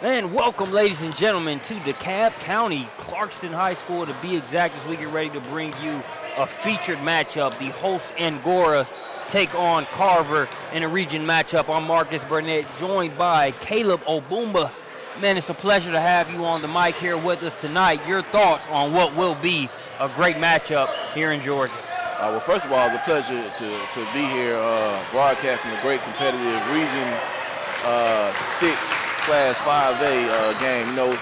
And welcome, ladies and gentlemen, to DeKalb County, Clarkston High School, to be exact, as we get ready to bring you a featured matchup. The host Angoras take on Carver in a region matchup. I'm Marcus Burnett, joined by Caleb Obumba. Man, it's a pleasure to have you on the mic here with us tonight. Your thoughts on what will be a great matchup here in Georgia? Well, first of all, it's a pleasure to be here broadcasting a great competitive Region 6 Class 5A game. You know,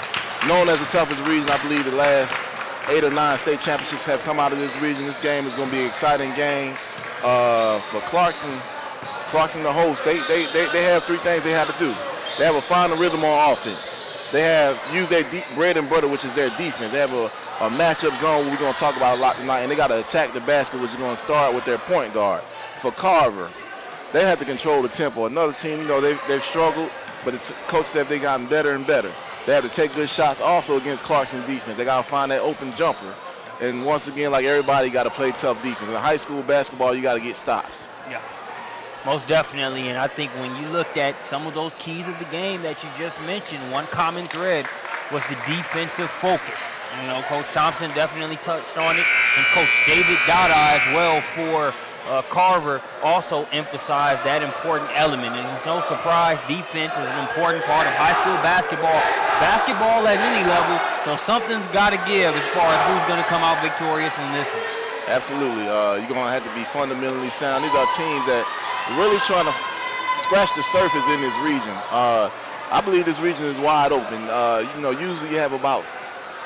known as the toughest region, I believe the last 8 or 9 state championships have come out of this region. This game is going to be an exciting game for Clarkston. Clarkston, the host, they have 3 things they have to do. They have a final rhythm on offense. They have used their bread and butter, which is their defense. They have a matchup zone we're going to talk about a lot tonight, and they got to attack the basket, which is going to start with their point guard. For Carver, they have to control the tempo. Another team, you know, they've struggled, but the coach said they've gotten better and better. They have to take good shots also against Clarkston defense. They got to find that open jumper. And once again, like everybody, got to play tough defense. In high school basketball, you got to get stops. Yeah, most definitely. And I think when you looked at some of those keys of the game that you just mentioned, one common thread was the defensive focus. You know, Coach Thompson definitely touched on it, and Coach David Dada as well for Carver also emphasized that important element. And it's no surprise defense is an important part of high school basketball at any level, so something's got to give as far as who's going to come out victorious in this one. Absolutely. You're going to have to be fundamentally sound. These are teams that are really trying to scratch the surface in this region. I believe this region is wide open. You know, usually you have about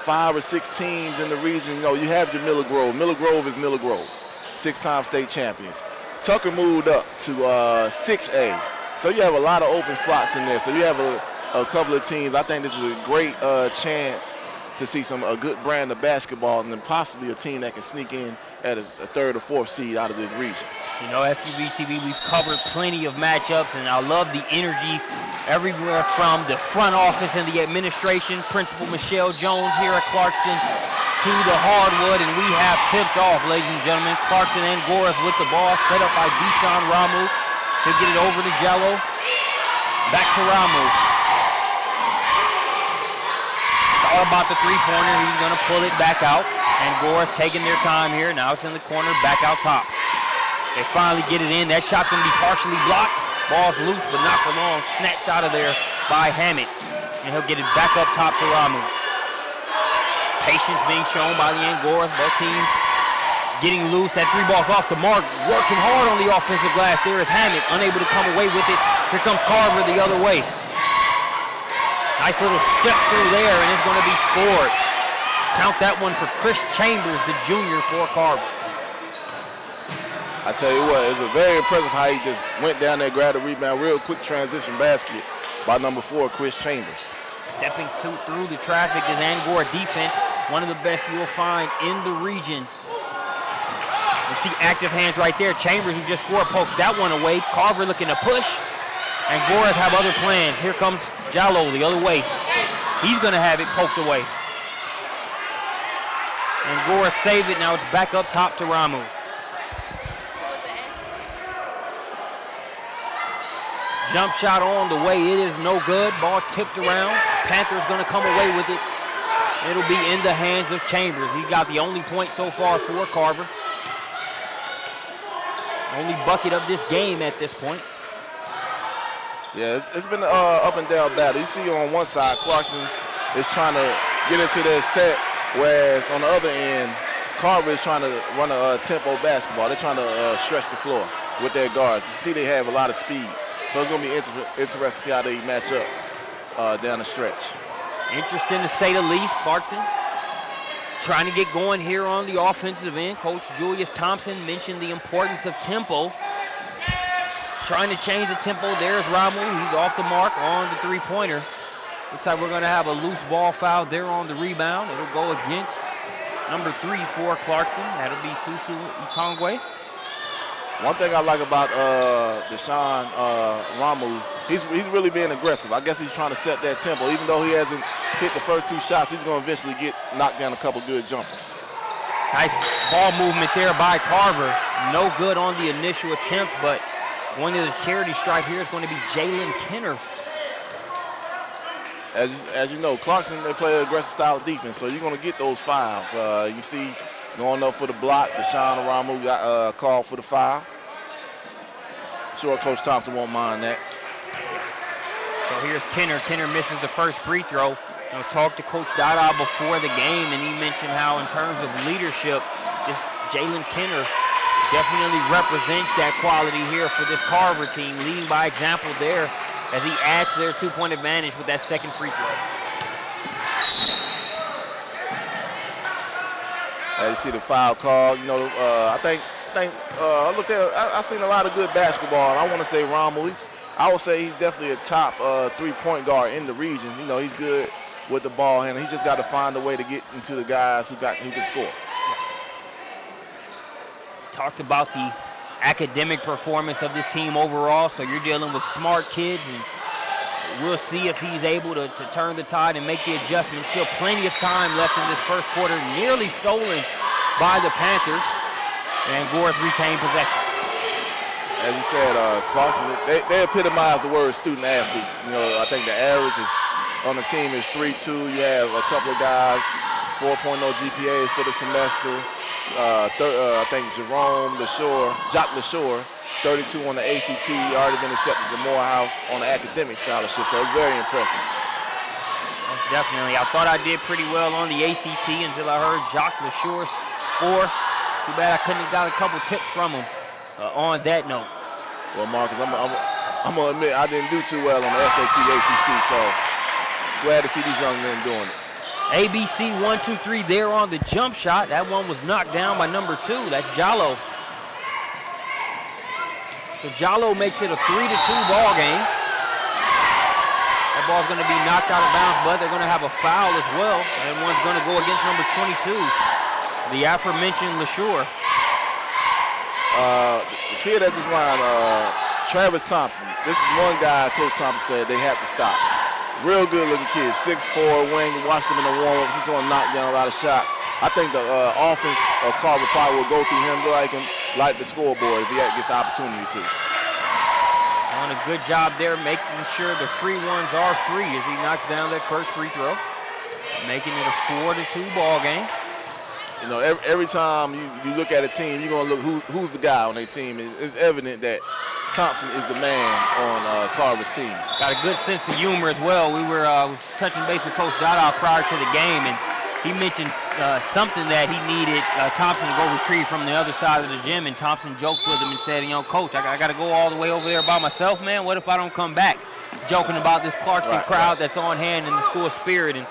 5 or 6 teams in the region. You know, you have your Miller Grove. Miller Grove is Miller Grove, 6-time state champions. Tucker moved up to 6A. So you have a lot of open slots in there. So you have a couple of teams. I think this is a great chance to see a good brand of basketball, and then possibly a team that can sneak in at a 3rd or 4th seed out of this region. You know, SUV TV, we've covered plenty of matchups, and I love the energy everywhere from the front office and the administration, Principal Michelle Jones here at Clarkston, to the hardwood, and we have tipped off, ladies and gentlemen. Clarkston Angoras with the ball, set up by Deshaun Ramu. He'll get it over to Jello. Back to Ramu. All about the three-pointer. He's going to pull it back out. Angoras taking their time here. Now it's in the corner, back out top. They finally get it in. That shot's going to be partially blocked. Ball's loose, but not for long. Snatched out of there by Hammett. And he'll get it back up top to Ramu. Patience being shown by the Angoras. Both teams getting loose. That 3 ball's off the mark. Working hard on the offensive glass. There is Hammett, unable to come away with it. Here comes Carver the other way. Nice little step through there, and it's going to be scored. Count that one for Chris Chambers, the junior for Carver. I tell you what, it was very impressive how he just went down there, grabbed a rebound, real quick transition basket by number 4, Chris Chambers. Stepping through the traffic is Angora defense, one of the best you'll find in the region. You see active hands right there. Chambers, who just scored, pokes that one away. Carver looking to push. Angoras have other plans. Here comes Jallo the other way. He's going to have it poked away. Angoras save it. Now it's back up top to Ramu. Jump shot on the way. It is no good. Ball tipped around. Panthers going to come away with it. It'll be in the hands of Chambers. He got the only point so far for Carver. Only bucket of this game at this point. Yeah, it's been an up and down battle. You see on one side, Clarkston is trying to get into their set, whereas on the other end, Carver is trying to run a tempo basketball. They're trying to stretch the floor with their guards. You see they have a lot of speed. So it's going to be interesting to see how they match up down the stretch. Interesting to say the least. Clarkston trying to get going here on the offensive end. Coach Julius Thompson mentioned the importance of tempo. Trying to change the tempo. There's Ramu. He's off the mark on the three-pointer. Looks like we're going to have a loose ball foul there on the rebound. It'll go against number 3 for Clarkston. That'll be Susu Ikongwe. One thing I like about Deshaun Ramu, he's really being aggressive. I guess he's trying to set that tempo. Even though he hasn't hit the first 2 shots, he's going to eventually knock down a couple good jumpers. Nice ball movement there by Carver. No good on the initial attempt, but going to the charity stripe here is going to be Jalen Kenner. as you know, Clarkston, they play an aggressive style of defense, so you're going to get those fouls. You see going up for the block, Deshaun Aramu got called for the foul. Sure, Coach Thompson won't mind that. So here's Kenner. Kenner misses the first free throw. Talked to Coach Dada before the game, and he mentioned how in terms of leadership, this Jalen Kenner definitely represents that quality here for this Carver team, leading by example there as he adds to their 2-point advantage with that second free throw. As you see the foul call, I looked at. I seen a lot of good basketball, and I want to say Rommel. I would say he's definitely a top 3-point guard in the region. He's good with the ball, and he just got to find a way to get into the guys who can score. Talked about the academic performance of this team overall, so you're dealing with smart kids, and we'll see if he's able to turn the tide and make the adjustment. Still plenty of time left in this first quarter, nearly stolen by the Panthers, and Gorse retained possession. As you said, Clarkston, they epitomize the word student athlete. I think the average is on the team is 3.2. You have a couple of guys, 4.0 GPAs for the semester. I think Jock LaShore, 32 on the ACT, already been accepted to Morehouse on the academic scholarship, so it's very impressive. Most definitely. I thought I did pretty well on the ACT until I heard Jock LaShore score. Too bad I couldn't have got a couple tips from him on that note. Well, Marcus, I'm going to admit I didn't do too well on the SAT, ACT, so glad to see these young men doing it. ABC 1-2-3 there on the jump shot. That one was knocked down by number 2. That's Jallo. So Jallo makes it a 3-2 ball game. That ball's going to be knocked out of bounds, but they're going to have a foul as well. And one's going to go against number 22, the aforementioned LaShore. The kid at this line, Travis Thompson. This is one guy Coach Thompson said they have to stop. Real good looking kid, 6'4", wing. Watched him in the warm-up. He's going to knock down a lot of shots. I think the offense of Carver probably will go through him like the scoreboard if he gets the opportunity to. On a good job there, making sure the free ones are free as he knocks down that first free throw, making it a 4-2 ball game. Every time you look at a team, you're going to look who's the guy on their team. It's evident that Thompson is the man on Carver's team. Got a good sense of humor as well. We was touching base with Coach Dada prior to the game, and he mentioned something that he needed Thompson to go retrieve from the other side of the gym, and Thompson joked with him and said, Coach, I got to go all the way over there by myself, man. What if I don't come back? Joking about this Clarkston crowd that's on hand in the school spirit, and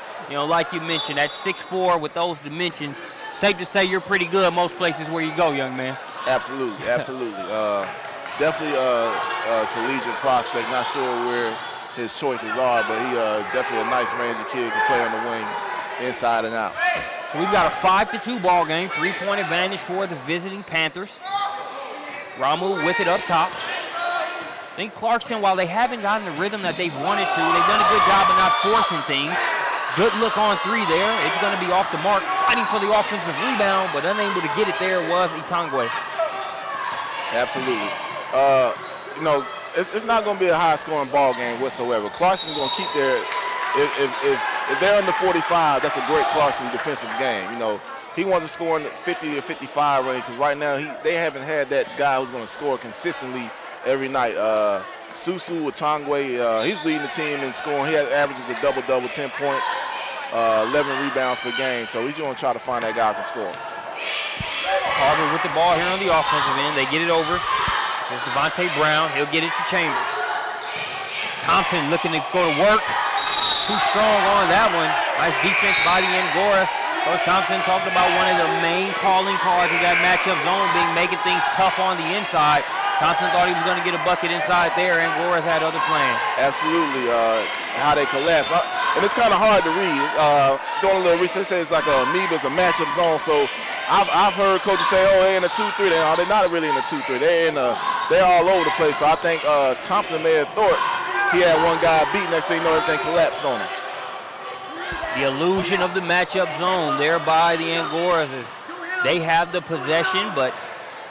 like you mentioned, at 6'4" with those dimensions, safe to say you're pretty good most places where you go, young man. Absolutely. Definitely a collegiate prospect. Not sure where his choices are, but he definitely a nice range of kid, can play on the wing, inside and out. So we've got a 5-2 ball game, 3-point advantage for the visiting Panthers. Ramu with it up top. I think Clarkston, while they haven't gotten the rhythm that they've wanted to, they've done a good job of not forcing things. Good look on 3 there. It's going to be off the mark, fighting for the offensive rebound, but unable to get it there was Itangwe. Absolutely. It's not going to be a high-scoring ball game whatsoever. Clarkston's going to keep their if they're under 45, that's a great Clarkston defensive game. He wants to score in the 50 or 55 range because right now they haven't had that guy who's going to score consistently every night. Susu Itangwe, he's leading the team in scoring. He averages a double-double, 10 points, 11 rebounds per game. So he's going to try to find that guy who can score. Carver with the ball here on the offensive end. They get it over. There's Devontae Brown. He'll get it to Chambers. Thompson looking to go to work. Too strong on that one. Nice defense by the Angoras. Coach Thompson talked about one of their main calling cards of that matchup zone being making things tough on the inside. Thompson thought he was going to get a bucket inside there. Angoras had other plans. Absolutely. How they collapse. And it's kind of hard to read. Doing a little research, it's like amoeba's a matchup zone. So I've heard coaches say, they're in a 2-3. They're not really in a 2-3. They're all over the place. So I think Thompson may have thought he had one guy beat. Next thing you know, everything collapsed on him. The illusion of the matchup zone there by the Angoras is they have the possession, but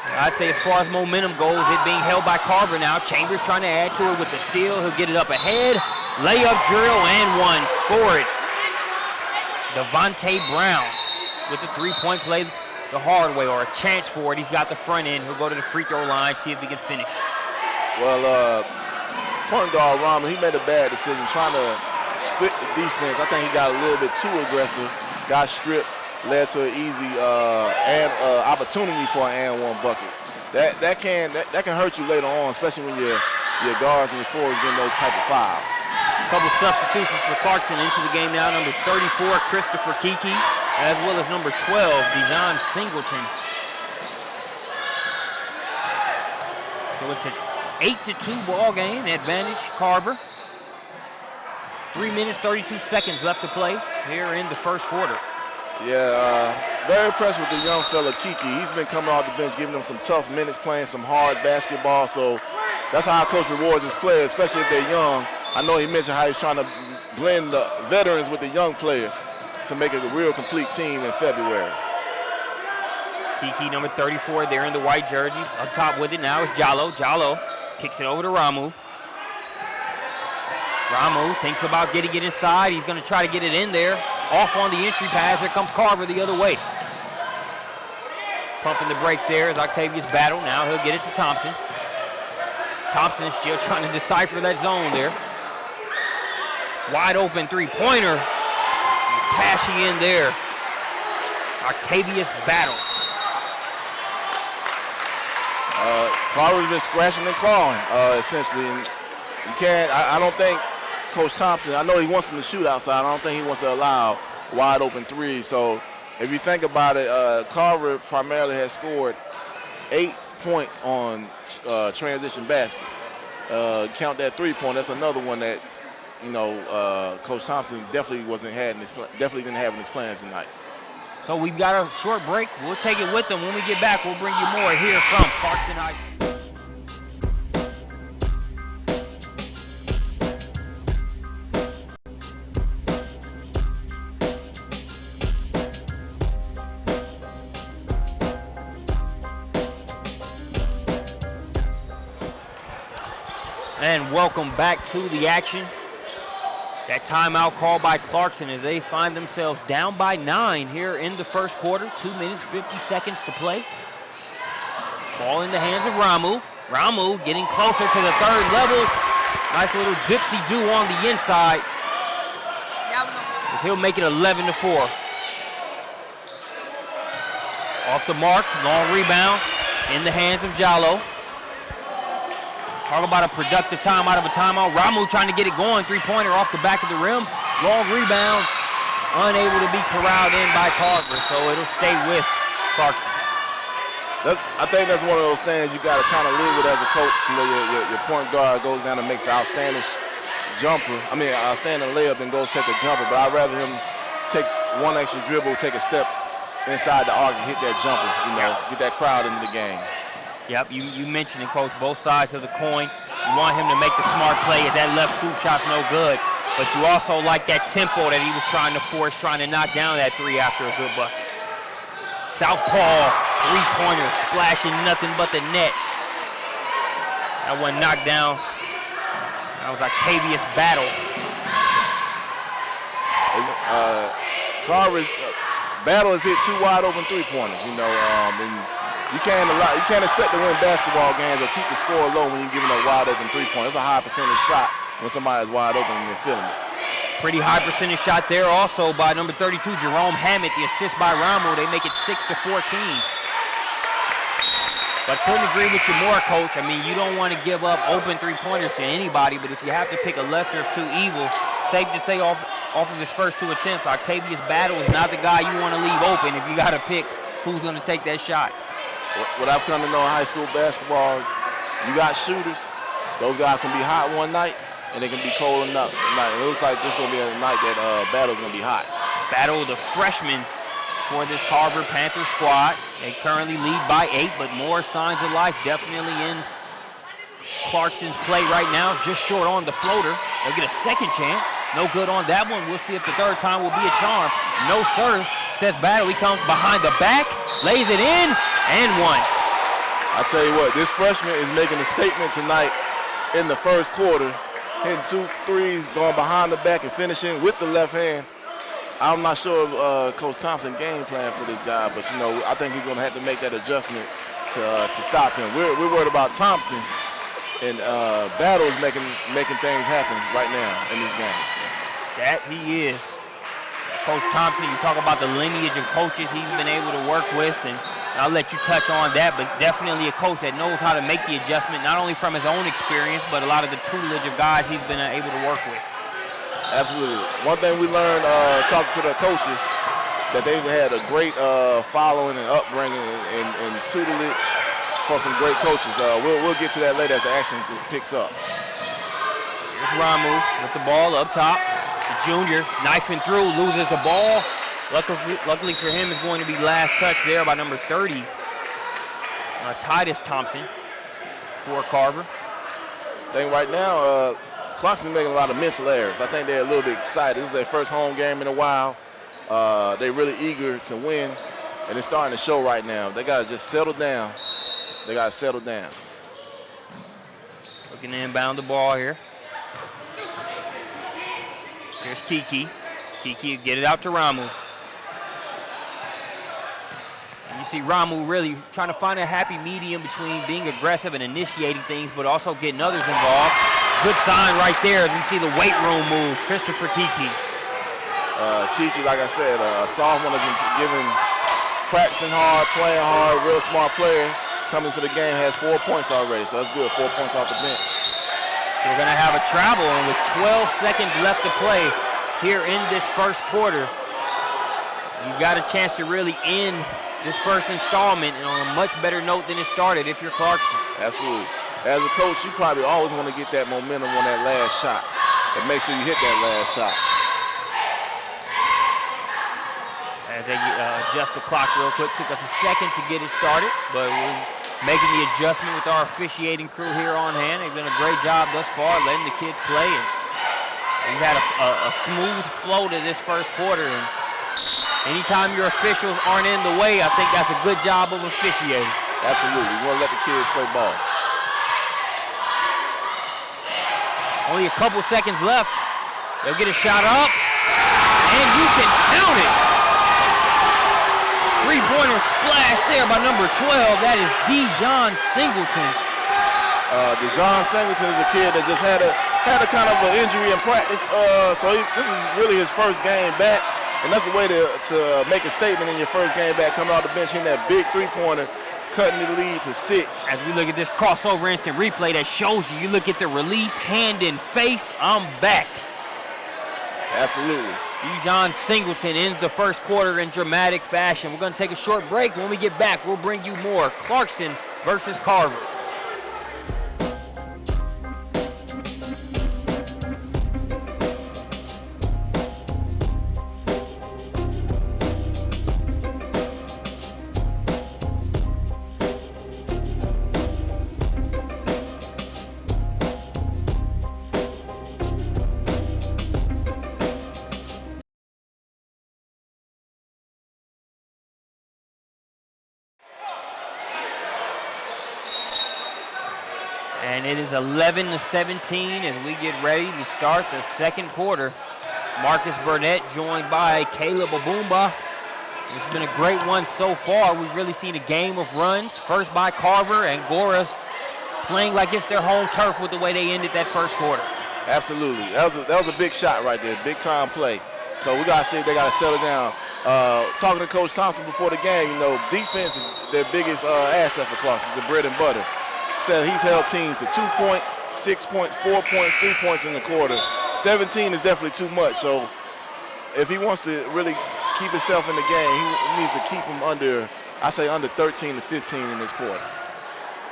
I'd say as far as momentum goes, it being held by Carver now. Chambers trying to add to it with the steal. He'll get it up ahead. Layup drill and one. Score it. Devontae Brown with the three-point play the hard way, or a chance for it. He's got the front end. He'll go to the free throw line, see if he can finish. Well, point guard Ramu, he made a bad decision trying to split the defense. I think he got a little bit too aggressive, got stripped, led to an easy opportunity for an and one bucket. That can hurt you later on, especially when your guards and your forwards getting those type of fouls. Couple substitutions for Clarkston into the game now. Number 34, Christopher Kiki, as well as number 12, Dijon Singleton. So it's an 8-2 ball game. Advantage Carver. 3 minutes, 32 seconds left to play here in the first quarter. Yeah, very impressed with the young fella Kiki. He's been coming off the bench, giving them some tough minutes, playing some hard basketball. So that's how our coach rewards his players, especially if they're young. I know he mentioned how he's trying to blend the veterans with the young players to make it a real complete team in February. Kiki, number 34, there in the white jerseys. Up top with it now is Jallo. Jallo kicks it over to Ramu. Ramu thinks about getting it inside. He's going to try to get it in there. Off on the entry pass. Here comes Carver the other way. Pumping the brakes there is Octavius Battle. Now he'll get it to Thompson. Thompson still trying to decipher that zone there. Wide open three-pointer. Cashing in there. Octavius Battle. Carver's been scratching and clawing, essentially. And you can't, I don't think Coach Thompson, I know he wants him to shoot outside. I don't think he wants to allow wide open threes. So if you think about it, Carver primarily has scored 8 points on transition baskets. Count that 3-point, that's another one that, you know, Coach Thompson definitely didn't have in his plans tonight. So we've got a short break. We'll take it with them. When we get back, we'll bring you more here from Clarkston High School. And welcome back to the action. That timeout called by Clarkston as they find themselves down by 9 here in the first quarter. 2 minutes, 50 seconds to play. Ball in the hands of Ramu. Ramu getting closer to the third level. Nice little dipsy-do on the inside. As he'll make it 11-4. Off the mark, long rebound in the hands of Jallo. Talk about a productive time out of a timeout. Ramu trying to get it going. Three-pointer off the back of the rim. Long rebound. Unable to be corralled in by Carver, so it'll stay with Clarkston. I think that's one of those things you got to kind of live with as a coach. You know, your point guard goes down and makes an outstanding outstanding layup and goes take a jumper. But I'd rather him take one extra dribble, take a step inside the arc and hit that jumper, you know, get that crowd into the game. Yep, you mentioned it, Coach, both sides of the coin. You want him to make the smart play as that left scoop shot's no good. But you also like that tempo that he was trying to force, trying to knock down that three after a good bucket. Southpaw, three-pointer, splashing nothing but the net. That one knocked down. That was Octavius Battle. Carver Battle has hit 2 wide open three-pointers, you know, and you can't expect to win basketball games or keep the score low when you're giving up wide open three-pointers. That's a high percentage shot when somebody's wide open and they're feeling it. Pretty high percentage shot there also by number 32, Jerome Hammett. The assist by Ramu, they make it 6-14. But couldn't agree with you more, Coach. I mean, you don't want to give up open three-pointers to anybody, but if you have to pick a lesser of two evils, safe to say off of his first 2 attempts, Octavius Battle is not the guy you want to leave open if you got to pick who's going to take that shot. What I've come to know in high school basketball, you got shooters. Those guys can be hot one night, and they can be cold enough tonight. It looks like this is going to be a night that Battle's going to be hot. Battle, the freshman for this Carver Panther squad. They currently lead by 8, but more signs of life definitely in Clarkston's play right now. Just short on the floater. They'll get a second chance. No good on that one. We'll see if the third time will be a charm. No, sir, says Battle. He comes behind the back, lays it in, and one. I tell you what, this freshman is making a statement tonight in the first quarter. hitting 2 threes, going behind the back and finishing with the left hand. I'm not sure of Coach Thompson's game plan for this guy, but I think he's going to have to make that adjustment to stop him. We're worried about Thompson, and Battle is making things happen right now in this game. That he is. Coach Thompson, you talk about the lineage of coaches he's been able to work with, and I'll let you touch on that, but definitely a coach that knows how to make the adjustment, not only from his own experience, but a lot of the tutelage of guys he's been able to work with. Absolutely. One thing we learned talking to the coaches, that they've had a great following and upbringing and tutelage from some great coaches. We'll get to that later as the action picks up. Here's Ramu with the ball up top. The junior knifing through, loses the ball. Luckily for him, it's going to be last touch there by number 30, Titus Thompson for Carver. I think right now, Clarkston making a lot of mental errors. I think they're a little bit excited. This is their first home game in a while. They're really eager to win, and it's starting to show right now. They got to just settle down. They got to settle down. Looking to inbound the ball here. Here's Kiki. Kiki get it out to Ramu. And you see Ramu really trying to find a happy medium between being aggressive and initiating things, but also getting others involved. Good sign right there as we see the weight room move. Christopher Kiki. Kiki, like I said, a sophomore has been practicing hard, playing hard, real smart player. Coming to the game, has 4 points already, so that's good, 4 points off the bench. So we're gonna have a travel, and with 12 seconds left to play here in this first quarter, you've got a chance to really end this first installment on a much better note than it started if you're Clarkston. Absolutely. As a coach, you probably always want to get that momentum on that last shot and make sure you hit that last shot. As they adjust the clock real quick, took us a second to get it started, but we're making the adjustment with our officiating crew here on hand. They've done a great job thus far, letting the kids play. And we've had a smooth flow to this first quarter. And anytime your officials aren't in the way, I think that's a good job of officiating. Absolutely. We want to let the kids play ball. Only a couple seconds left. They'll get a shot up, and you can count it. Three-pointer splash there by number 12. That is Dijon Singleton. Dijon Singleton is a kid that just had a kind of an injury in practice. This is really his first game back, and that's a way to make a statement in your first game back, coming off the bench, hitting that big three-pointer, cutting the lead to 6. As we look at this crossover instant replay that shows you look at the release, hand and face, I'm back. Absolutely. Dijon Singleton ends the first quarter in dramatic fashion. We're going to take a short break. When we get back, we'll bring you more Clarkston versus Carver. And it is 11-17 as we get ready to start the second quarter. Marcus Burnett joined by Caleb Abumba. It's been a great one so far. We've really seen a game of runs. First by Carver, and Gora's playing like it's their home turf with the way they ended that first quarter. Absolutely. That was a big shot right there, big time play. So we got to see if they got to settle down. Talking to Coach Thompson before the game, defense is their biggest asset for Clarkston, the bread and butter. Said he's held teams to 2 points, 6 points, 4 points, 3 points in the quarter. 17 is definitely too much. So if he wants to really keep himself in the game, he needs to keep him under 13 to 15 in this quarter.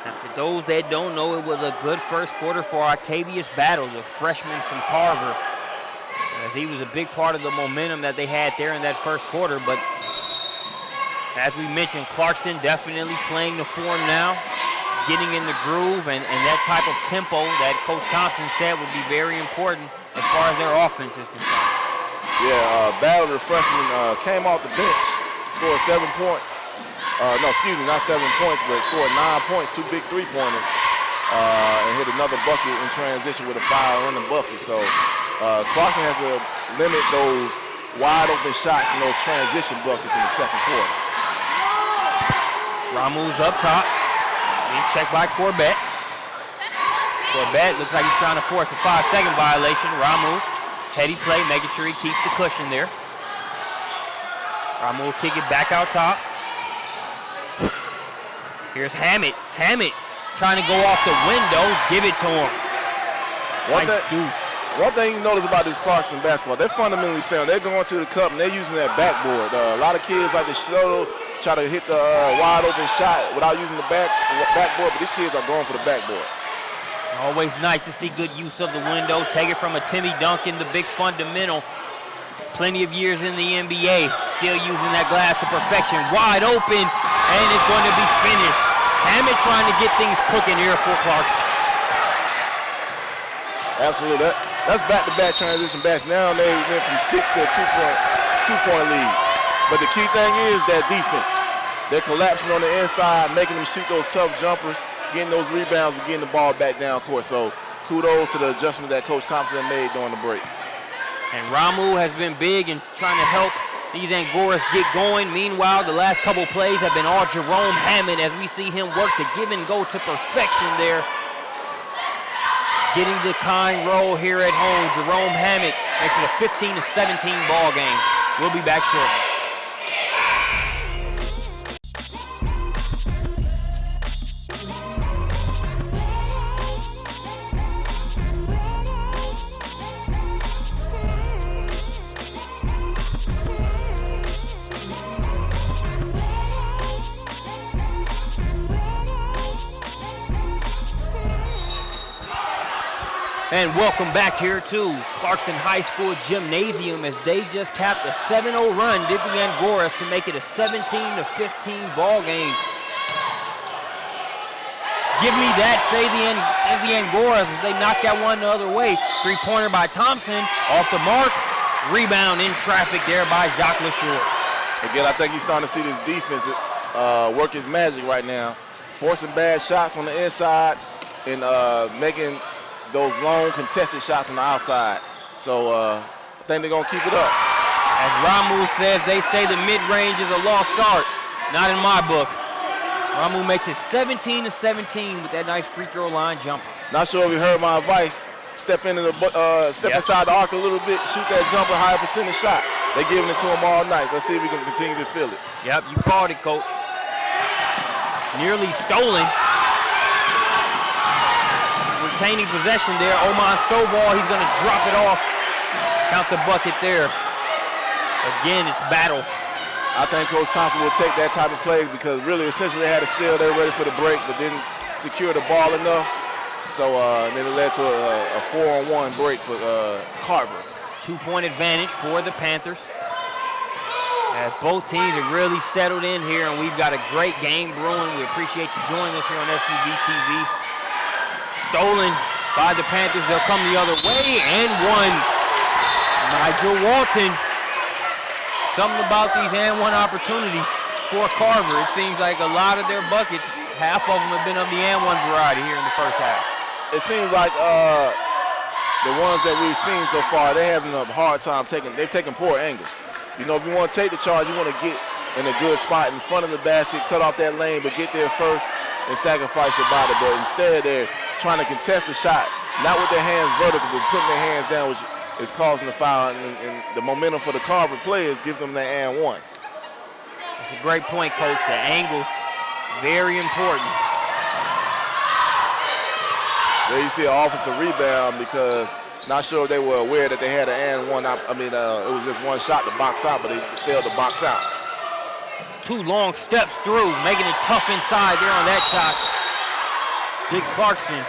And for those that don't know, it was a good first quarter for Octavius Battle, the freshman from Carver, as he was a big part of the momentum that they had there in that first quarter. But as we mentioned, Clarkston definitely playing the form now, getting in the groove, and that type of tempo that Coach Thompson said would be very important as far as their offense is concerned. Yeah, Battle, the freshman, came off the bench, scored 7 points. Not 7 points, but scored 9 points, 2 big three-pointers. and hit another bucket in transition with a foul on the bucket. So Clarkston has to limit those wide open shots and those transition buckets in the second quarter. Ramu's up top. Being checked by Corbett. Corbett looks like he's trying to force a 5-second violation. Ramu, heady play, making sure he keeps the cushion there. Ramu will kick it back out top. Here's Hammett. Hammett trying to go off the window. Give it to him. One thing you notice about this Clarkston basketball, they're fundamentally sound. They're going to the cup and they're using that backboard. A lot of kids like to shuttle, try to hit the wide open shot without using the backboard, but these kids are going for the backboard. Always nice to see good use of the window. Take it from a Timmy Duncan, the big fundamental. Plenty of years in the NBA, still using that glass to perfection. Wide open, and it's going to be finished. Hammett trying to get things cooking here for Clarkston. Absolutely. That's back-to-back transition backs. Now they went from 6 to a two-point lead. But the key thing is that defense. They're collapsing on the inside, making them shoot those tough jumpers, getting those rebounds and getting the ball back down court. So kudos to the adjustment that Coach Thompson made during the break. And Ramu has been big in trying to help these Angoras get going. Meanwhile, the last couple plays have been all Jerome Hammond as we see him work the give and go to perfection there. Getting the kind roll here at home. Jerome Hammond makes it a 15-17 ball game. We'll be back shortly. And welcome back here to Clarkston High School Gymnasium as they just capped a 7-0 run, did the Angoras, to make it a 17-15 ball game. Give me that, say the Angoras as they knock that one the other way. Three-pointer by Thompson, off the mark, rebound in traffic there by Jacques LaSure. Again, I think you're starting to see this defense work his magic right now, forcing bad shots on the inside and making those long contested shots on the outside. So I think they're going to keep it up. As Ramu says, they say the mid-range is a lost art. Not in my book. Ramu makes it 17-17 with that nice free throw line jumper. Not sure if you heard my advice. Step inside the arc a little bit, shoot that jumper, higher percentage shot. They're giving it to him all night. Let's see if we can continue to feel it. Yep, you called it, Coach. Nearly stolen. Retaining possession there. Oman Stovall, he's going to drop it off. Count the bucket there. Again, it's battle. I think Coach Thompson will take that type of play because really essentially they had a steal. They were ready for the break but didn't secure the ball enough. So then it led to a 4-on-1 break for Carver. 2-point advantage for the Panthers. As both teams are really settled in here and we've got a great game brewing. We appreciate you joining us here on SUV TV. Stolen by the Panthers. They'll come the other way and one. Nigel Walton. Something about these and one opportunities for Carver. It seems like a lot of their buckets, half of them have been of the and one variety here in the first half. It seems like the ones that we've seen so far, they're having a hard time they've taken poor angles. You know, if you want to take the charge, you want to get in a good spot in front of the basket, cut off that lane, but get there first and sacrifice your body. But instead, they're trying to contest the shot, not with their hands vertical, but putting their hands down, which is causing the foul, and the momentum for the Carver players gives them that and one. That's a great point, Coach. The angles, very important. There you see an offensive rebound because not sure if they were aware that they had an and one. It was just one shot to box out, but they failed to box out. Two long steps through, making it tough inside there on that shot. Big Clarkston.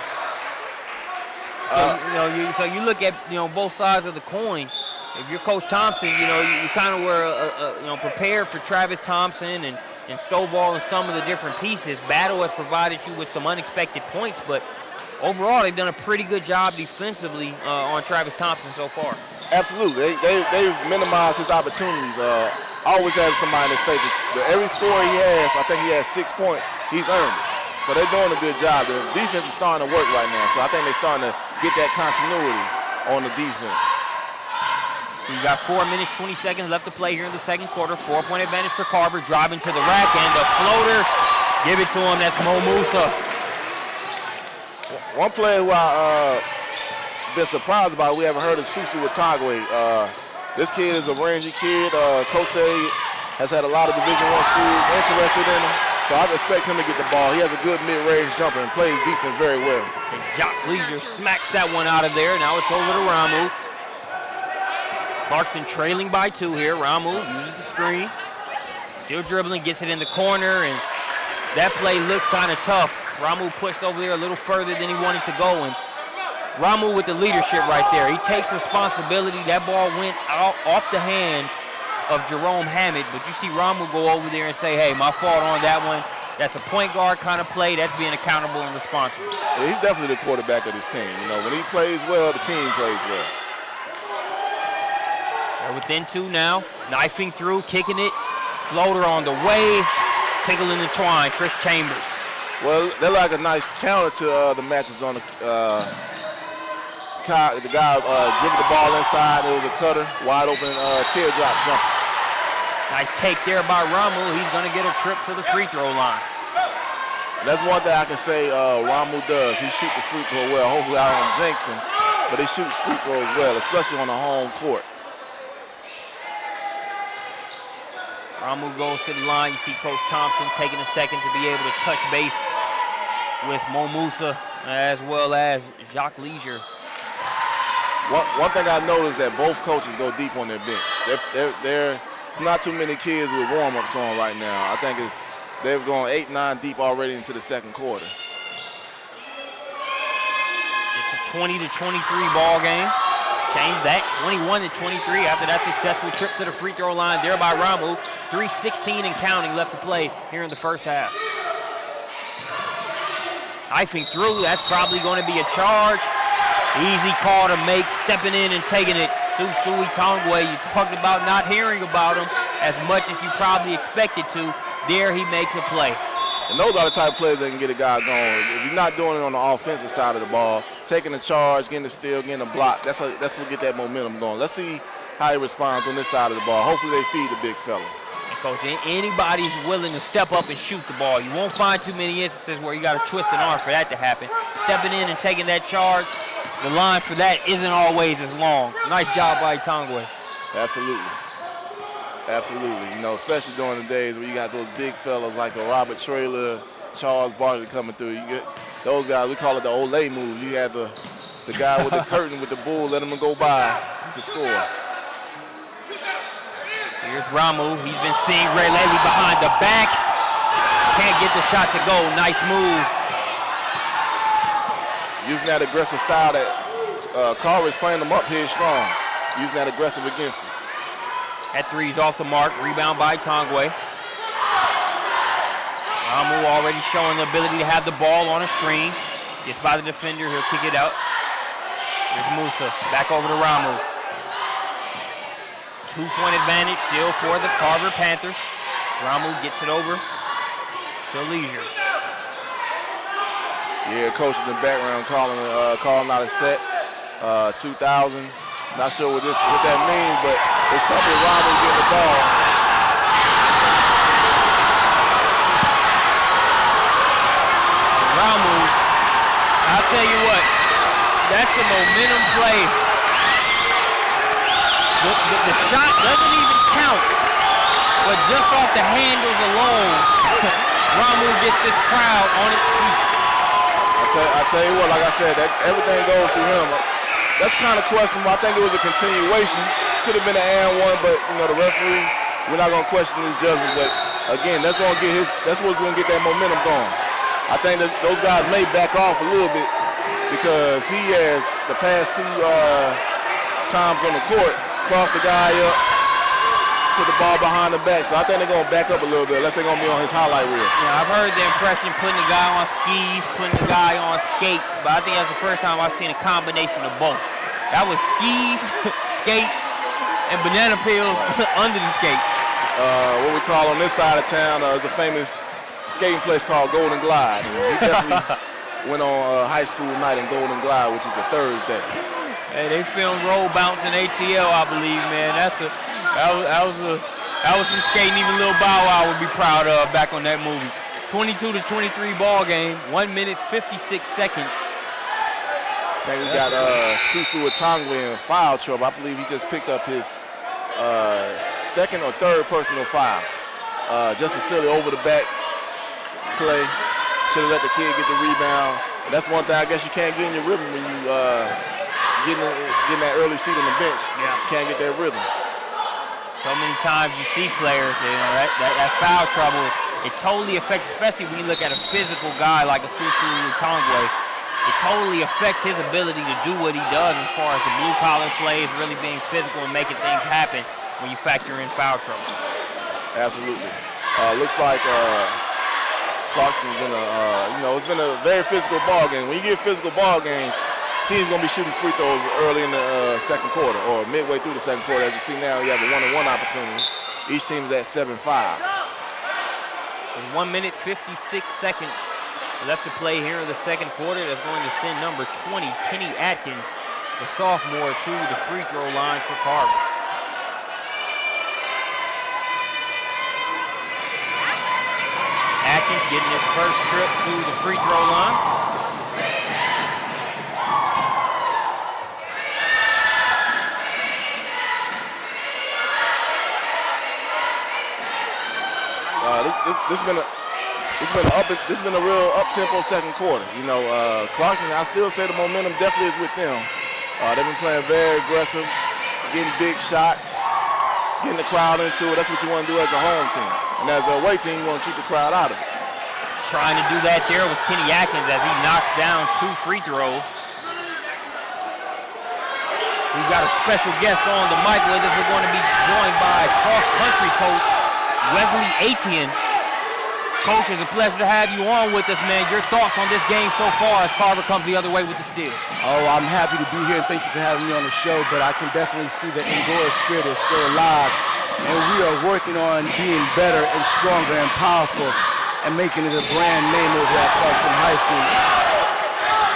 So you look at both sides of the coin. If you're Coach Thompson, you kind of were prepared for Travis Thompson and Stovall and some of the different pieces. Battle has provided you with some unexpected points, but overall they've done a pretty good job defensively on Travis Thompson so far. Absolutely, they've minimized his opportunities. Always having somebody in his face. Every score he has, I think he has 6 points. He's earned it. So they're doing a good job. The defense is starting to work right now. So I think they're starting to get that continuity on the defense. So you got 4 minutes, 20 seconds left to play here in the second quarter. 4-point advantage for Carver, driving to the rack, and the floater, give it to him. That's Mo Musa. One player who I've been surprised about, we haven't heard of Susu Watagwe. This kid is a rangy kid. Coach has had a lot of Division I schools interested in him. So I expect him to get the ball. He has a good mid-range jumper and plays defense very well. And Jacques Leisure smacks that one out of there. Now it's over to Ramu. Clarkston trailing by 2 here. Ramu uses the screen. Still dribbling, gets it in the corner, and that play looks kind of tough. Ramu pushed over there a little further than he wanted to go, and Ramu with the leadership right there. He takes responsibility. That ball went out off the hands of Jerome Hammett, but you see Ramu go over there and say, hey, my fault on that one. That's a point guard kind of play. That's being accountable and responsible. Yeah, he's definitely the quarterback of this team. You know, when he plays well, the team plays well. They're within 2 now. Knifing through, kicking it. Floater on the way. Tickling the twine. Chris Chambers. Well, they're like a nice counter to the matches on the guy dribbled the ball inside. It was a cutter, wide open teardrop jumper. Nice take there by Ramu. He's going to get a trip to the free throw line. That's one thing I can say Ramu does. He shoots the free throw well. Hopefully I don't jinx him, but he shoots free throws well, especially on the home court. Ramu goes to the line. You see Coach Thompson taking a second to be able to touch base with Mo Musa as well as Jacques Leisure. One thing I noticed that both coaches go deep on their bench. There's not too many kids with warm-ups on right now. I think they've gone 8-9 deep already into the second quarter. It's a 20-23 ball game. Change that, 21-23 after that successful trip to the free throw line there by Ramu. 3:16 and counting left to play here in the first half. Knifing through, that's probably going to be a charge. Easy call to make, stepping in and taking it. Susui Tongwe, you talked about not hearing about him as much as you probably expected to. There he makes a play. And those are the type of plays that can get a guy going. If you're not doing it on the offensive side of the ball, taking the charge, getting the steal, getting a block, that's what get that momentum going. Let's see how he responds on this side of the ball. Hopefully they feed the big fella. And Coach, anybody's willing to step up and shoot the ball. You won't find too many instances where you got to twist an arm for that to happen. Stepping in and taking that charge, the line for that isn't always as long. Nice job by Tongwe. Absolutely. Absolutely. You know, especially during the days where you got those big fellas like a Robert Traylor, Charles Barkley coming through. You get those guys, we call it the Olay move. You have the guy with the curtain with the bull, let him go by to score. Here's Ramu. He's been seeing Ray lately behind the back. Can't get the shot to go. Nice move. Using that aggressive style that Carver is playing them up here strong. Using that aggressive against him. That three's off the mark. Rebound by Tongwe. Ramu already showing the ability to have the ball on a screen. Gets by the defender. He'll kick it out. Here's Musa. Back over to Ramu. 2-point advantage still for the Carver Panthers. Ramu gets it over to Leisure. Yeah, coach in the background calling out a set. 2000. Not sure what that means, but it's something Ramu getting the ball. Ramu, I'll tell you what, that's a momentum play. The shot doesn't even count, but just off the handles alone, Ramu gets this crowd on its feet. I tell you what, like I said, that everything goes through him. That's kind of questionable. I think it was a continuation. Could have been an and one, but you know the referee, we're not gonna question his judgment. But again, that's what's gonna get that momentum going. I think that those guys may back off a little bit because he has the past 2 times on the court crossed the guy up, put the ball behind the back. So I think they're gonna back up a little bit unless they're gonna be on his highlight reel. Yeah, I've heard the impression putting the guy on skis, putting the guy on skates, but I think that's the first time I've seen a combination of both. That was skis, skates, and banana peels under the skates. What we call on this side of town is a famous skating place called Golden Glide. And he definitely went on high school night in Golden Glide, which is a Thursday. Hey, they filmed roll bounce in ATL, I believe, man. That was some skating even Lil Bow Wow would be proud of back on that movie. 22-23 ball game, 1 minute 56 seconds. I think we got Susu Atangwe in foul trouble. I believe he just picked up his second or third personal foul. Just a silly over the back play. Should have let the kid get the rebound. And that's one thing I guess you can't get in your rhythm when you getting that early seat on the bench. Yeah. You can't get that rhythm. So many times you see players, that foul trouble, it totally affects, especially when you look at a physical guy like a Susu Atangwe. It totally affects his ability to do what he does as far as the blue-collar plays, really being physical and making things happen when you factor in foul trouble. Absolutely. Looks like Clarkston's been it's been a very physical ball game. When you get physical ball games, team's gonna be shooting free throws early in the second quarter or midway through the second quarter. As you see now, you have a one-on-one opportunity. Each team is at 7-5. With 1 minute 56 seconds left to play here in the second quarter, that's going to send number 20, Kenny Atkins, the sophomore, to the free throw line for Carver. Atkins getting his first trip to the free throw line. This has been a real up-tempo second quarter. Clarkston, I still say the momentum definitely is with them. They've been playing very aggressive, getting big shots, getting the crowd into it. That's what you want to do as a home team. And as a away team, you want to keep the crowd out of it. Trying to do that there was Kenny Atkins as he knocks down 2 free throws. We've got a special guest on the mic with us. We're going to be joined by cross-country coach Wesley Etienne. Coach, it's a pleasure to have you on with us, man. Your thoughts on this game so far as Carver comes the other way with the steal? Oh, I'm happy to be here, and thank you for having me on the show, but I can definitely see the Angora spirit is still alive, and we are working on being better and stronger and powerful and making it a brand name over at Clarkston High School.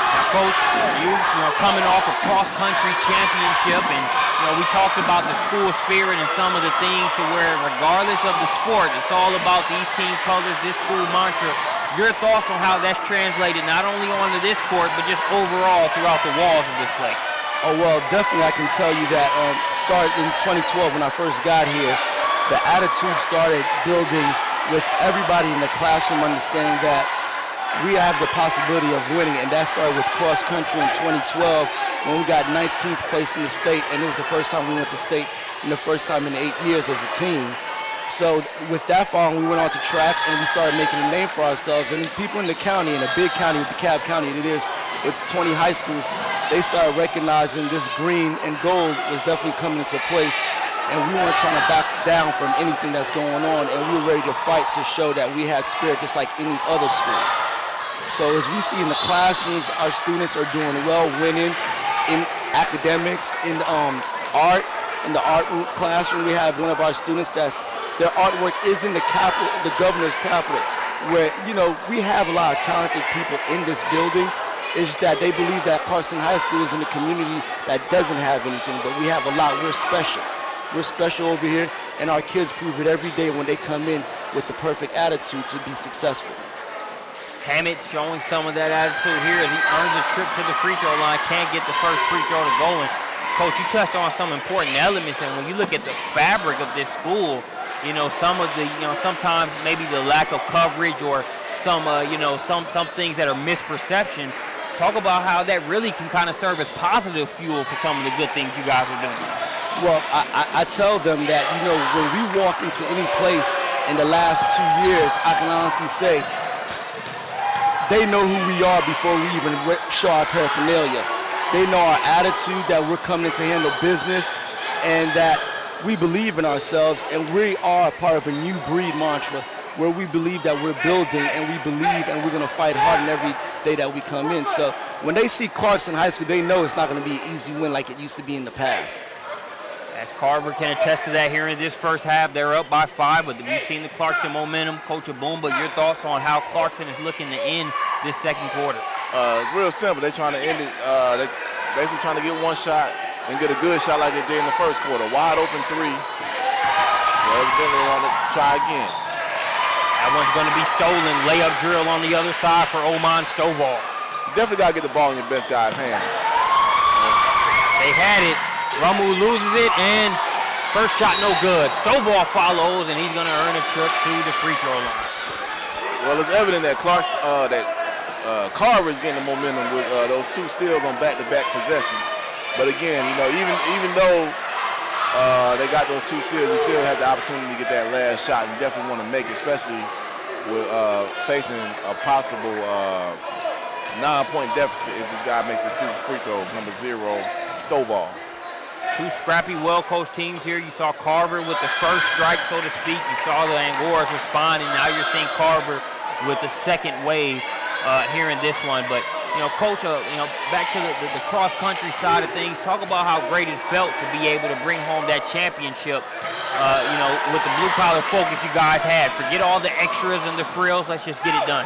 Now, Coach, you coming off a cross-country championship, and we talked about the school spirit and some of the things to where regardless of the sport, it's all about these team colors, this school mantra. Your thoughts on how that's translated not only onto this court, but just overall throughout the walls of this place? Oh, well, definitely I can tell you that started in 2012 when I first got here, the attitude started building with everybody in the classroom understanding that we have the possibility of winning, and that started with cross country in 2012 when we got 19th place in the state, and it was the first time we went to state and the first time in 8 years as a team. So with that following, we went on to track and we started making a name for ourselves, and people in the county, in a big county with DeKalb County it is, with 20 high schools, they started recognizing this green and gold was definitely coming into place, and we weren't trying to back down from anything that's going on, and we were ready to fight to show that we had spirit just like any other school. So as we see in the classrooms, our students are doing well, winning in academics, in art. In the art classroom, we have one of our students that's their artwork is in the capital, the governor's capital, where we have a lot of talented people in this building. It's that they believe that Clarkston High School is in a community that doesn't have anything, but we have a lot. We're special. We're special over here, and our kids prove it every day when they come in with the perfect attitude to be successful. Hammett showing some of that attitude here as he earns a trip to the free throw line, can't get the first free throw to go in. Coach, you touched on some important elements, and when you look at the fabric of this school, some of the, sometimes maybe the lack of coverage or some things that are misperceptions. Talk about how that really can kind of serve as positive fuel for some of the good things you guys are doing. Well, I tell them that, when we walk into any place in the last 2 years, I can honestly say they know who we are before we even show our paraphernalia. They know our attitude, that we're coming in to handle business, and that we believe in ourselves, and we are part of a new breed mantra where we believe that we're building, and we believe and we're going to fight hard in every day that we come in. So when they see Clarkston High School, they know it's not going to be an easy win like it used to be in the past. As Carver can attest to that here in this first half, they're up by 5, but we've seen the Clarkston momentum. Coach Aboomba, your thoughts on how Clarkston is looking to end this second quarter? Real simple. They're trying to end it. They're basically trying to get one shot and get a good shot like they did in the first quarter. Wide open 3. So evidently they want to try again. That one's going to be stolen. Layup drill on the other side for Oman Stovall. You definitely got to get the ball in your best guy's hand. They had it. Ramu loses it, and first shot no good. Stovall follows, and he's going to earn a trip to the free throw line. Well, it's evident that Carver is getting the momentum with those 2 steals on back-to-back possession. But again, even though they got those 2 steals, you still have the opportunity to get that last shot. You definitely want to make it, especially with facing a possible 9-point deficit if this guy makes his 2 free throws. Number 0, Stovall. 2 scrappy, well-coached teams here. You saw Carver with the first strike, so to speak. You saw the Angoras responding. Now you're seeing Carver with the second wave here in this one. But, Coach, back to the cross-country side of things, talk about how great it felt to be able to bring home that championship, with the blue-collar focus you guys had. Forget all the extras and the frills. Let's just get it done.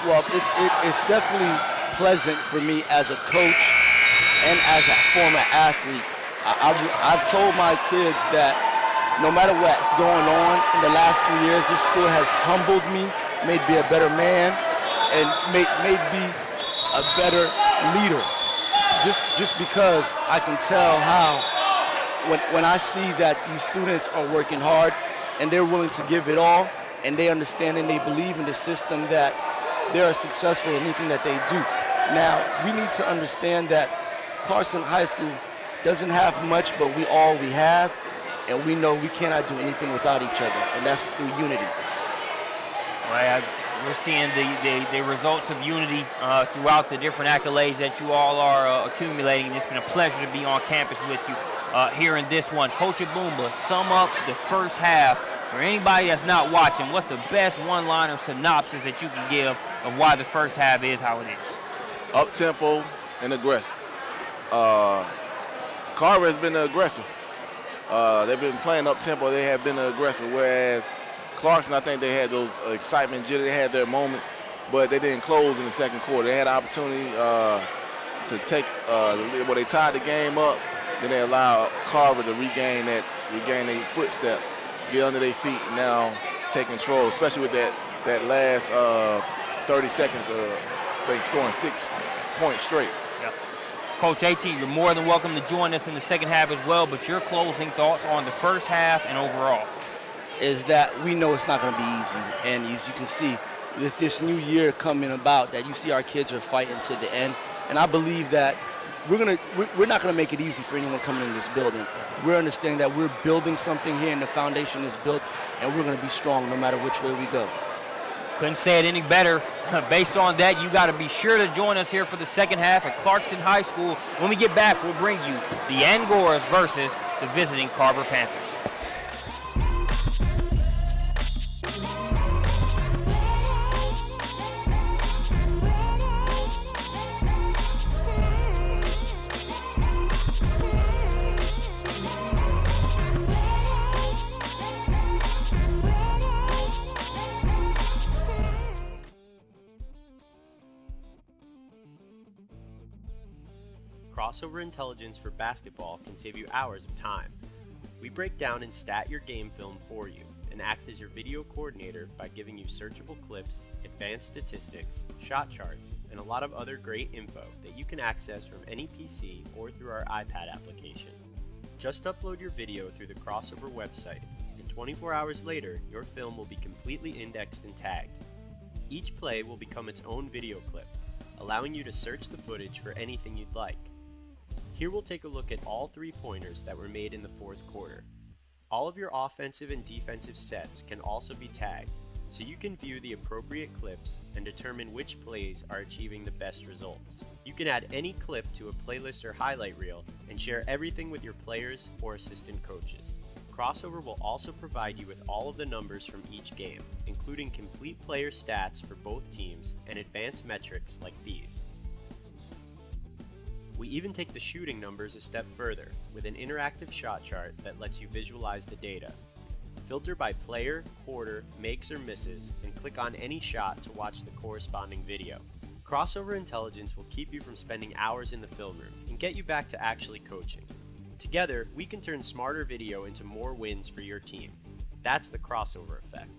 Well, it's definitely pleasant for me as a coach and as a former athlete. I've told my kids that no matter what's going on in the last 3 years, this school has humbled me, made me a better man, and made me a better leader. Just because I can tell how when I see that these students are working hard and they're willing to give it all, and they understand and they believe in the system, that they are successful in anything that they do. Now, we need to understand that Clarkston High School doesn't have much, but we have, and we know we cannot do anything without each other, and that's through unity. Well, we're seeing the results of unity throughout the different accolades that you all are accumulating. It's been a pleasure to be on campus with you here in this one. Coach Aboomba, sum up the first half. For anybody that's not watching, what's the best one-liner synopsis that you can give of why the first half is how it is? Up-tempo and aggressive. Carver has been aggressive. They've been playing up-tempo. They have been aggressive, whereas Clarkston, I think they had those excitement jitters. They had their moments, but they didn't close in the second quarter. They had an opportunity to take they tied the game up. Then they allowed Carver to regain their footsteps, get under their feet, and now take control, especially with that last 30 seconds they scoring 6 points straight. Yep. Coach AT, you're more than welcome to join us in the second half as well, but your closing thoughts on the first half and overall? Is that we know it's not going to be easy, and as you can see, with this new year coming about, that you see our kids are fighting to the end, and I believe that we're not going to make it easy for anyone coming in this building. We're understanding that we're building something here, and the foundation is built, and we're going to be strong no matter which way we go. Couldn't say it any better. Based on that, you got to be sure to join us here for the second half at Clarkston High School. When we get back, we'll bring you the Angoras versus the visiting Carver Panthers. Crossover intelligence for basketball can save you hours of time. We break down and stat your game film for you and act as your video coordinator by giving you searchable clips, advanced statistics, shot charts, and a lot of other great info that you can access from any PC or through our iPad application. Just upload your video through the Crossover website, and 24 hours later, your film will be completely indexed and tagged. Each play will become its own video clip, allowing you to search the footage for anything you'd like. Here we'll take a look at all 3-pointers that were made in the fourth quarter. All of your offensive and defensive sets can also be tagged, so you can view the appropriate clips and determine which plays are achieving the best results. You can add any clip to a playlist or highlight reel and share everything with your players or assistant coaches. Crossover will also provide you with all of the numbers from each game, including complete player stats for both teams and advanced metrics like these. We even take the shooting numbers a step further, with an interactive shot chart that lets you visualize the data. Filter by player, quarter, makes or misses, and click on any shot to watch the corresponding video. Crossover Intelligence will keep you from spending hours in the film room and get you back to actually coaching. Together, we can turn smarter video into more wins for your team. That's the crossover effect.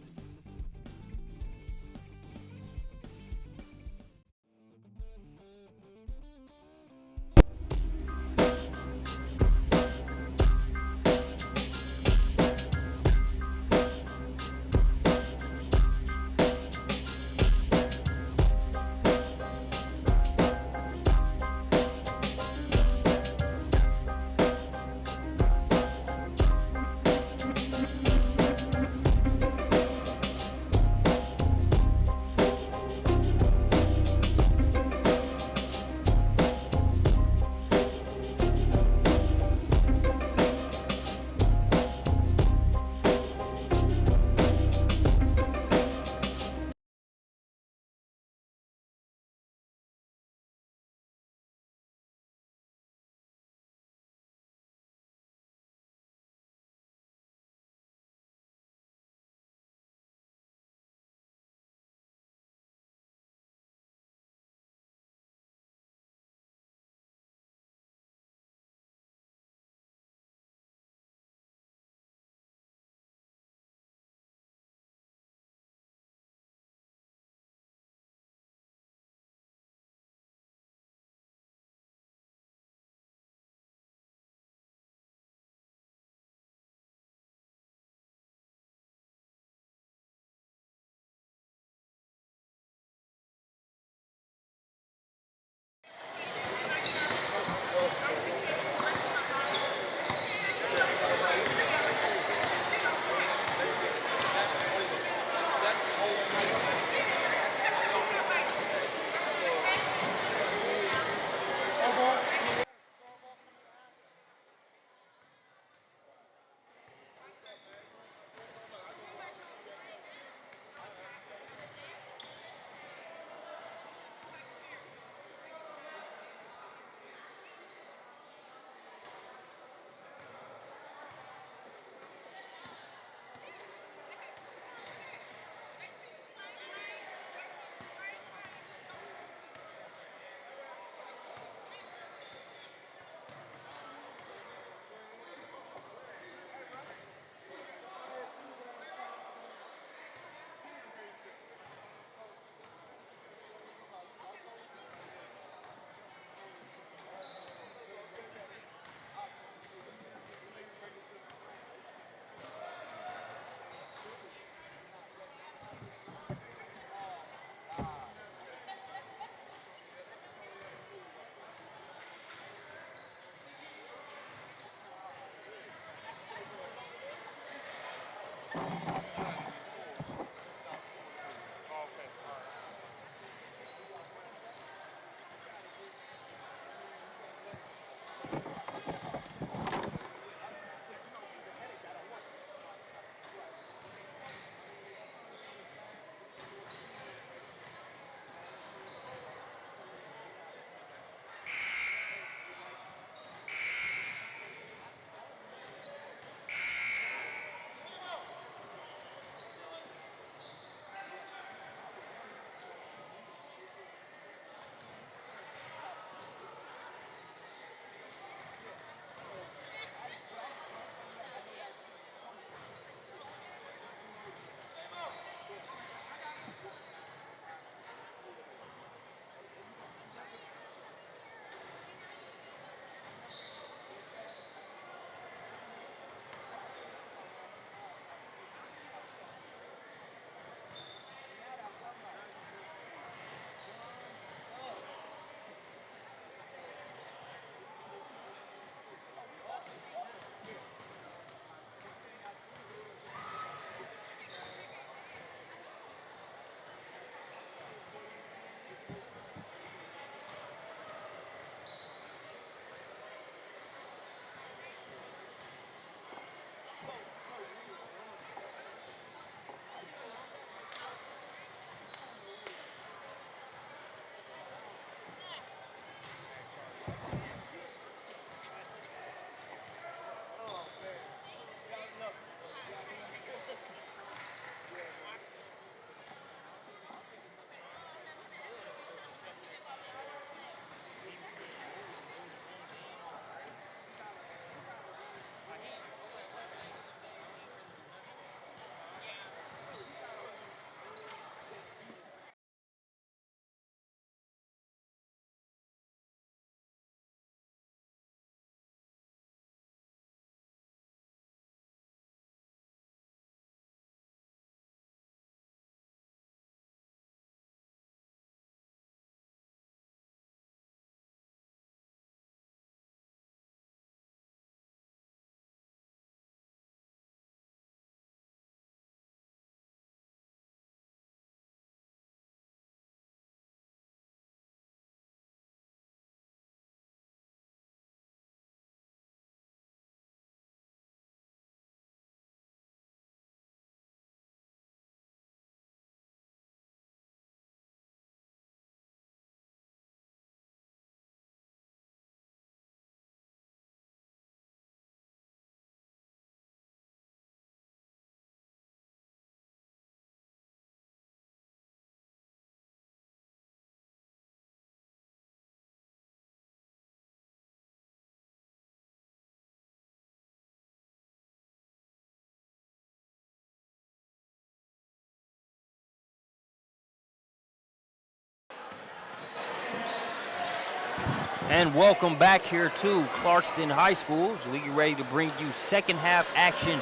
And welcome back here to Clarkston High School as we get ready to bring you second half action.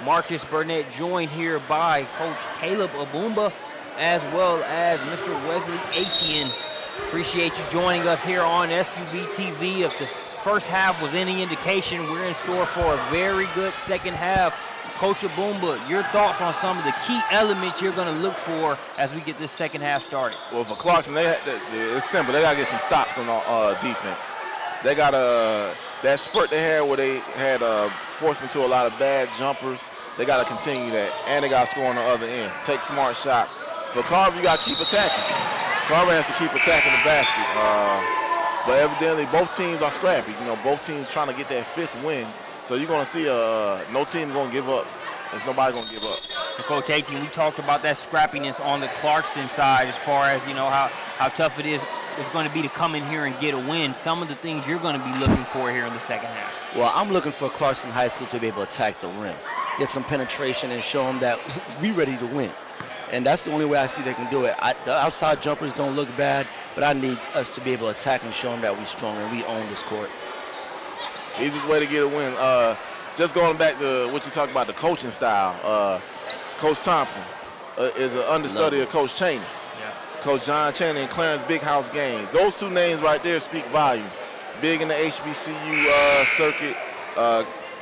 Marcus Burnett joined here by Coach Caleb Abumba as well as Mr. Wesley Atian. Appreciate you joining us here on SUV TV. If this first half was any indication, we're in store for a very good second half. Coach Abumba, your thoughts on some of the key elements you're going to look for as we get this second half started? Well, for Clarkston, it's simple. They got to get some stops on defense. They got that spurt they had where they had forced into a lot of bad jumpers. They got to continue that, and they got to score on the other end. Take smart shots. For Carver, you got to keep attacking. Carver has to keep attacking the basket. But evidently, both teams are scrappy. You know, both teams trying to get that fifth win. So you're going to see no team going to give up. There's nobody going to give up. And Coach Atian, we talked about that scrappiness on the Clarkston side as far as, you know, how tough it is going to be to come in here and get a win. Some of the things you're going to be looking for here in the second half. Well, I'm looking for Clarkston High School to be able to attack the rim, get some penetration, and show them that we're ready to win. And that's the only way I see they can do it. The outside jumpers don't look bad, but I need us to be able to attack and show them that we're strong and we own this court. Easiest way to get a win. Just going back to what you talked about, the coaching style. Coach Thompson is an understudy of Coach Chaney. Yeah. Coach John Chaney and Clarence Big House Gaines. Those two names right there speak volumes. Big in the HBCU circuit.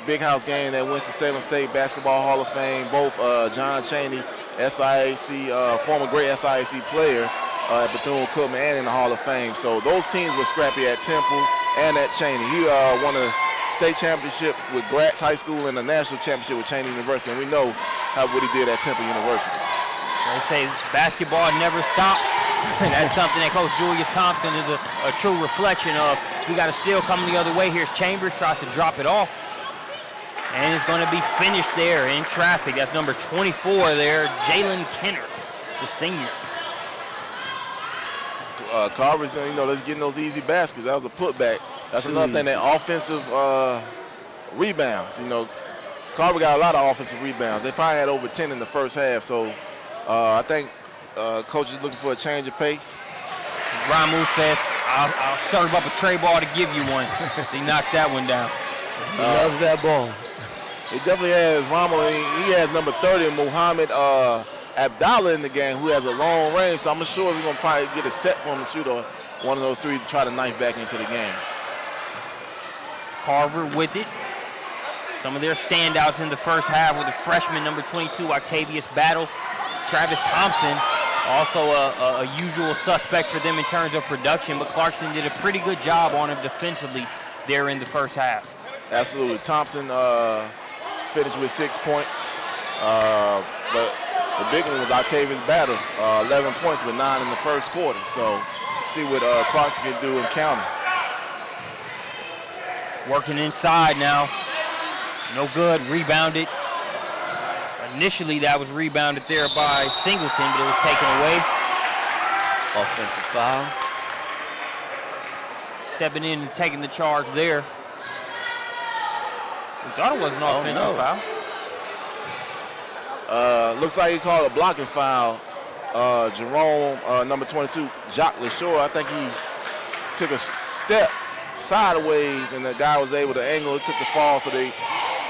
Big House Gaines that went to Salem State Basketball Hall of Fame. Both John Chaney, SIAC, former great SIAC player at Bethune-Cookman and in the Hall of Fame. So those teams were scrappy at Temple and at Chaney. He won a state championship with Gratz High School and a national championship with Chaney University, and we know what he did at Temple University. So they say basketball never stops. That's something that Coach Julius Thompson is a true reflection of. We got a steal coming the other way. Here's Chambers, tries to drop it off. And it's going to be finished there in traffic. That's number 24 there, Jalen Kenner, the senior. Carver's, let's get those easy baskets. That was a putback. That's another thing, that offensive rebounds. Carver got a lot of offensive rebounds. They probably had over 10 in the first half. So I think coach is looking for a change of pace. Ramu says, I'll serve up a tray ball to give you one. So he knocks that one down. He loves that ball. He definitely has Rommel. He has number 30, Muhammad Abdallah in the game, who has a long range. So I'm sure we're going to probably get a set for him to shoot one of those threes to try to knife back into the game. Carver with it. Some of their standouts in the first half with the freshman number 22, Octavius Battle. Travis Thompson, also a usual suspect for them in terms of production, but Clarkston did a pretty good job on him defensively there in the first half. Absolutely. Thompson finished with 6 points, but the big one was Octavius Battle, 11 points with 9 in the first quarter. So see what Clarkston can do in counter. Working inside now. No good. Rebounded. Initially, that was rebounded there by Singleton, but it was taken away. Offensive foul. Stepping in and taking the charge there. We thought it was an offensive foul. Looks like he called a blocking foul. Jerome, number 22, Jacques Leshore, I think he took a step sideways and the guy was able to angle. It took the fall, so they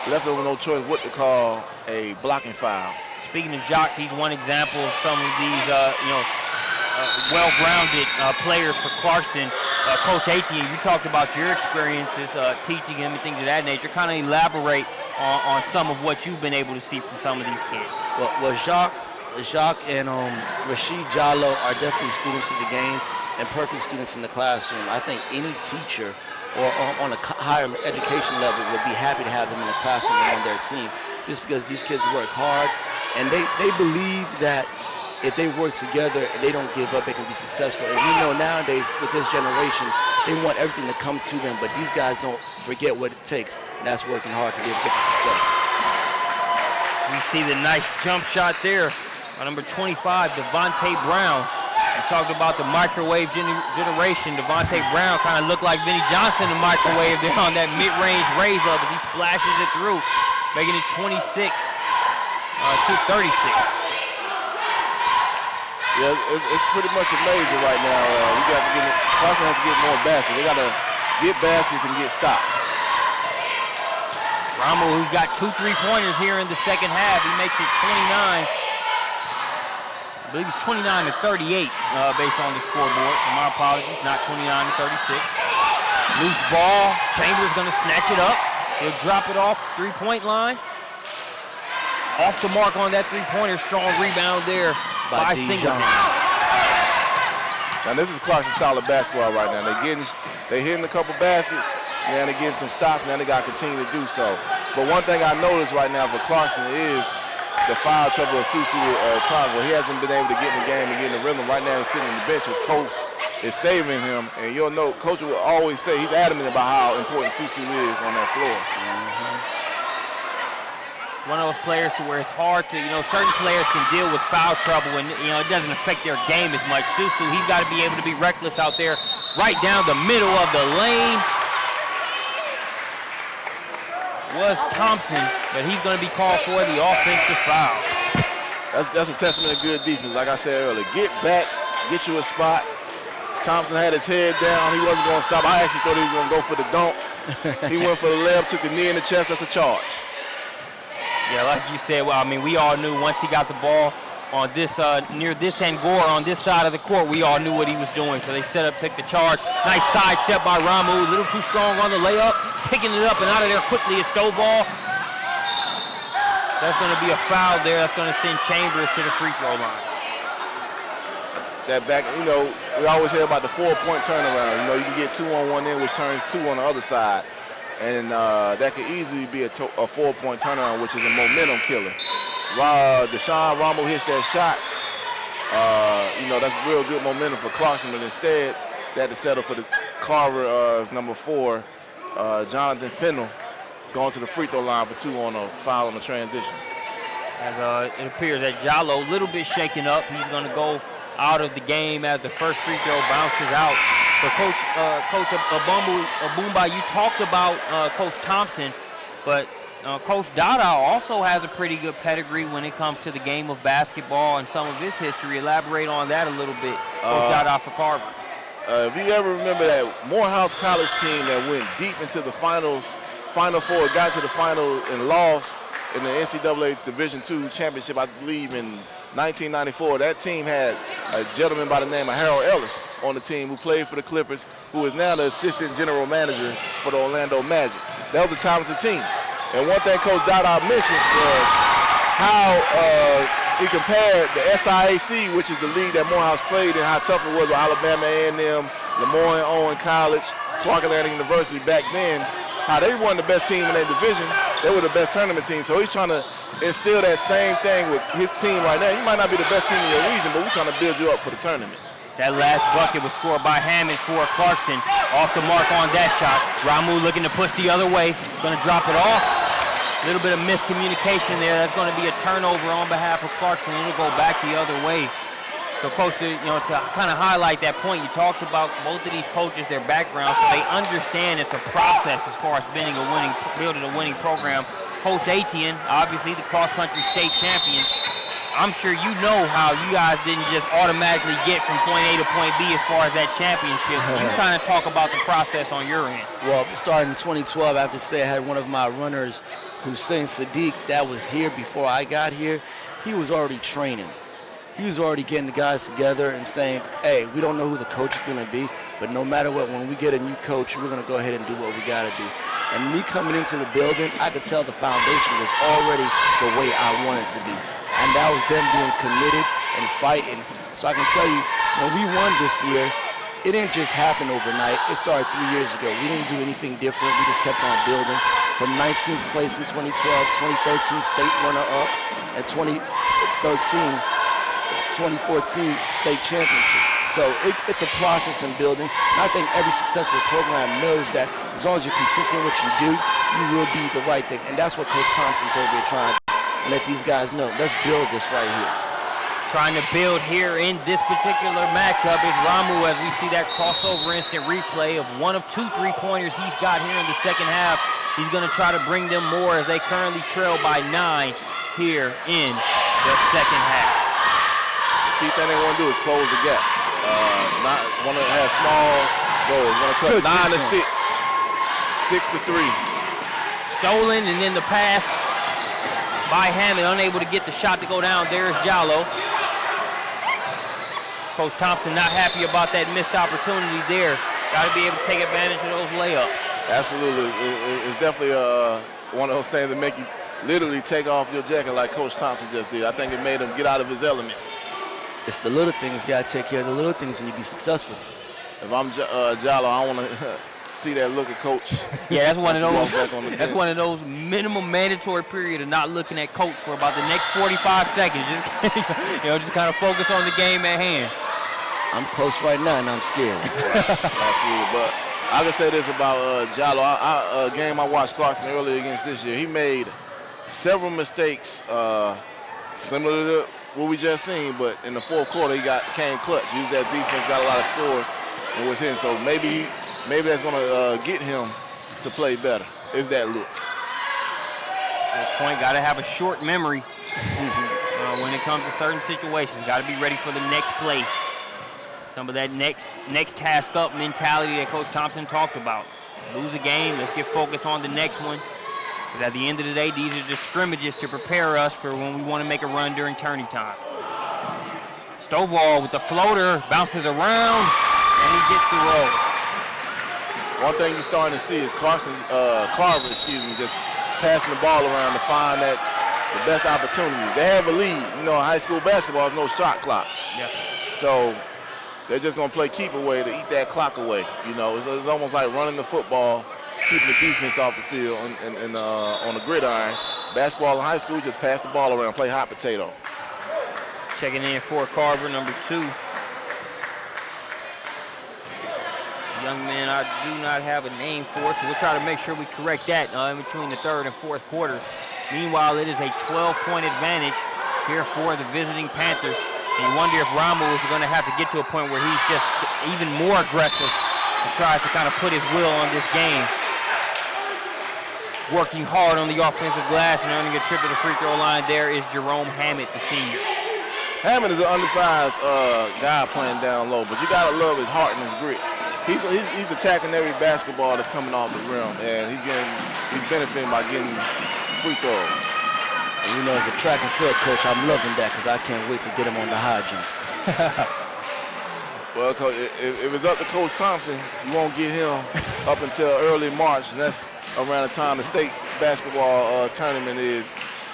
left over no choice what to call a blocking foul. Speaking of Jacques, he's one example of some of these, well-grounded players for Clarkston. Coach Atian, you talked about your experiences teaching him and things of that nature. Kind of elaborate on some of what you've been able to see from some of these kids. Well, Jacques and Rashid Jallo are definitely students of the game and perfect students in the classroom. I think any teacher or on a higher education level would be happy to have them in the classroom and on their team, just because these kids work hard and they believe that if they work together and they don't give up, they can be successful. And we know nowadays with this generation, they want everything to come to them, but these guys don't forget what it takes, and that's working hard to be able to get the success. We see the nice jump shot there by number 25, Devontae Brown. We talked about the microwave generation. Devontae Brown kind of looked like Vinnie Johnson in the microwave there on that mid-range raise up as he splashes it through, making it 26 to 36. Yeah, it's pretty much amazing right now. Clarkston has to get more baskets. They got to get baskets, and get stops. Ramu, who's got 2 3-pointers here in the second half, he makes it 29. I believe it's 29 to 38 based on the scoreboard. My apologies, not 29 to 36. Loose ball. Chambers going to snatch it up. He'll drop it off 3-point line. Off the mark on that 3-pointer. Strong rebound there by Singleton. Now this is Clarkston style of basketball right now. They're hitting a couple baskets. Now they're getting some stops. Now they got to continue to do so. But one thing I noticed right now for Clarkston is the foul trouble of Susu Tonga. He hasn't been able to get in the game and get in the rhythm. Right now he's sitting on the bench. His coach is saving him. And you'll know, coach will always say, he's adamant about how important Susu is on that floor. One of those players to where it's hard to, certain players can deal with foul trouble and, it doesn't affect their game as much. Susu, he's got to be able to be reckless out there right down the middle of the lane. Was Thompson, but he's going to be called for the offensive foul. That's a testament of good defense. Like I said earlier, get back, get you a spot. Thompson had his head down. He wasn't going to stop. I actually thought he was going to go for the dunk. He went for the layup, took the knee in the chest. That's a charge. Yeah, like you said, we all knew once he got the ball on this, near this end Gore on this side of the court, we all knew what he was doing. So they set up, took the charge. Nice side step by Ramu, a little too strong on the layup. Picking it up and out of there quickly is Stovall. That's going to be a foul there. That's going to send Chambers to the free throw line. That back, we always hear about the 4-point turnaround. You can get 2 on one end, which turns 2 on the other side. And that could easily be a 4-point turnaround, which is a momentum killer. While Deshaun Ramu hits that shot, that's real good momentum for Clarkston, but instead they had to settle for the Carver number 4, Jonathan Fennell, going to the free throw line for 2 on a foul on the transition. As it appears that Jallo a little bit shaken up. He's going to go out of the game as the first free throw bounces out. So Coach Abumba, you talked about Coach Thompson, but Coach Dada also has a pretty good pedigree when it comes to the game of basketball and some of his history. Elaborate on that a little bit, Coach Dada for Carver. If you ever remember that Morehouse College team that went deep into the Final Four, got to the final and lost in the NCAA Division II championship, I believe, in 1994, that team had a gentleman by the name of Harold Ellis on the team who played for the Clippers, who is now the assistant general manager for the Orlando Magic. That was a talented team. And one thing Coach Dada mentioned was how he compared the SIAC, which is the league that Morehouse played in, how tough it was with Alabama A&M, Lemoyne Owen College, Clark Atlanta University back then, how they won the best team in their division. They were the best tournament team. So he's trying to instill that same thing with his team right now. You might not be the best team in your region, but we're trying to build you up for the tournament. That last bucket was scored by Hammond for Clarkston. Off the mark on that shot. Ramu looking to push the other way. Going to drop it off. A little bit of miscommunication there. That's going to be a turnover on behalf of Clarkston. It'll go back the other way. So, Coach, to kind of highlight that point, you talked about both of these coaches, their backgrounds, so they understand it's a process as far as building a winning program. Coach Etienne, obviously the cross-country state champion. I'm sure you know how you guys didn't just automatically get from point A to point B as far as that championship. You kind of talk about the process on your end. Well, starting in 2012, I have to say I had one of my runners, Hussein Sadiq, that was here before I got here. He was already training. He was already getting the guys together and saying, hey, we don't know who the coach is going to be, but no matter what, when we get a new coach, we're going to go ahead and do what we got to do. And me coming into the building, I could tell the foundation was already the way I wanted to be. And that was them being committed and fighting. So I can tell you, when we won this year, it didn't just happen overnight. It started 3 years ago. We didn't do anything different. We just kept on building. From 19th place in 2012, 2013 state runner-up, and 2014 state championship. So it's a process in building. And I think every successful program knows that as long as you're consistent with what you do, you will be the right thing. And that's what Coach Thompson's over here trying to let these guys know. Let's build this right here. Trying to build here in this particular matchup is Ramu, as we see that crossover instant replay of one of 2 3-pointers he's got here in the second half. He's going to try to bring them more as they currently trail by 9 here in the second half. The key thing they want to do is close the gap. Not want to have small goals. Want to cut 9 to 6. 6-3. Stolen, and then the pass by Hammond, unable to get the shot to go down. There's Jallo. Coach Thompson not happy about that missed opportunity there. Got to be able to take advantage of those layups. Absolutely. It's definitely one of those things that make you literally take off your jacket like Coach Thompson just did. I think it made him get out of his element. It's the little things. You got to take care of the little things when you be successful. If I'm Jallo, I want to see that look at Coach. Yeah, that's one of those. That's one of those minimum mandatory period of not looking at Coach for about the next 45 seconds. Just just kind of focus on the game at hand. I'm close right now, and I'm scared. Absolutely, but I can say this about Jallo. A game I watched Clarkston earlier against this year, he made several mistakes similar to what we just seen, but in the fourth quarter he came clutch, used that defense, got a lot of scores, and was hitting. So maybe that's going to get him to play better. Is that look? Good point. Got to have a short memory when it comes to certain situations. Got to be ready for the next play. Some of that next task up mentality that Coach Thompson talked about. Lose a game, let's get focused on the next one. But at the end of the day, these are just scrimmages to prepare us for when we want to make a run during turning time. Stovall with the floater, bounces around, and he gets the roll. One thing you're starting to see is Carver, just passing the ball around to find the best opportunity. They have a lead. In high school basketball, there's no shot clock. Yeah. So they're just going to play keep away to eat that clock away. It's almost like running the football, keeping the defense off the field and on the gridiron. Basketball in high school, just pass the ball around, play hot potato. Checking in for Carver, number 2. Young man I do not have a name for, so we'll try to make sure we correct that in between the third and fourth quarters. Meanwhile, it is a 12-point advantage here for the visiting Panthers. And you wonder if Ramu is going to have to get to a point where he's just even more aggressive and tries to kind of put his will on this game. Working hard on the offensive glass and earning a trip to the free throw line there is Jerome Hammett, the senior. Hammond is an undersized guy playing down low, but you got to love his heart and his grit. He's attacking every basketball that's coming off the rim, and he's benefiting by getting free throws. And as a track and field coach, I'm loving that because I can't wait to get him on the high jump. Well, Coach, if it's up to Coach Thompson, you won't get him up until early March, and that's around the time the state basketball tournament is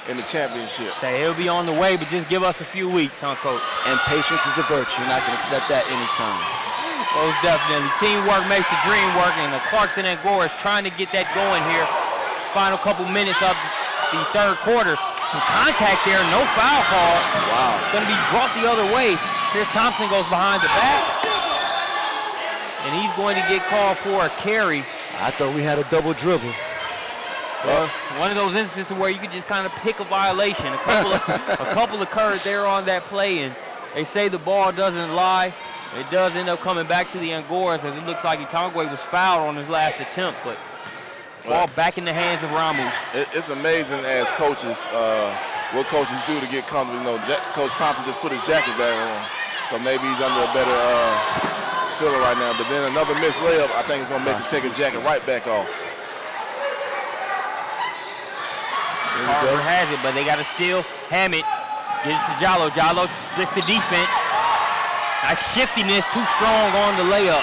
in the championship. Say he'll be on the way, but just give us a few weeks, huh, Coach? And patience is a virtue, and I can accept that anytime. Most definitely. Teamwork makes the dream work, and the Clarkston and Gore is trying to get that going here. Final couple minutes of the third quarter. Some contact there, no foul call. Wow. Going to be brought the other way. Here's Thompson goes behind the back. And he's going to get called for a carry. I thought we had a double dribble. Well, one of those instances where you could just kind of pick a violation. A couple occurred there on that play, and they say the ball doesn't lie. It does end up coming back to the Angors, as it looks like Itangwe was fouled on his last attempt, but ball back in the hands of Ramu. It's amazing as coaches, what coaches do to get comfortable. Coach Thompson just put his jacket back on, so maybe he's under a better feeling right now. But then another missed layup, I think, is going to make him take his jacket right back off. Carver has it, but they got to steal. Hammett gives it to Jallo. Jallo splits the defense. That shiftiness too strong on the layup.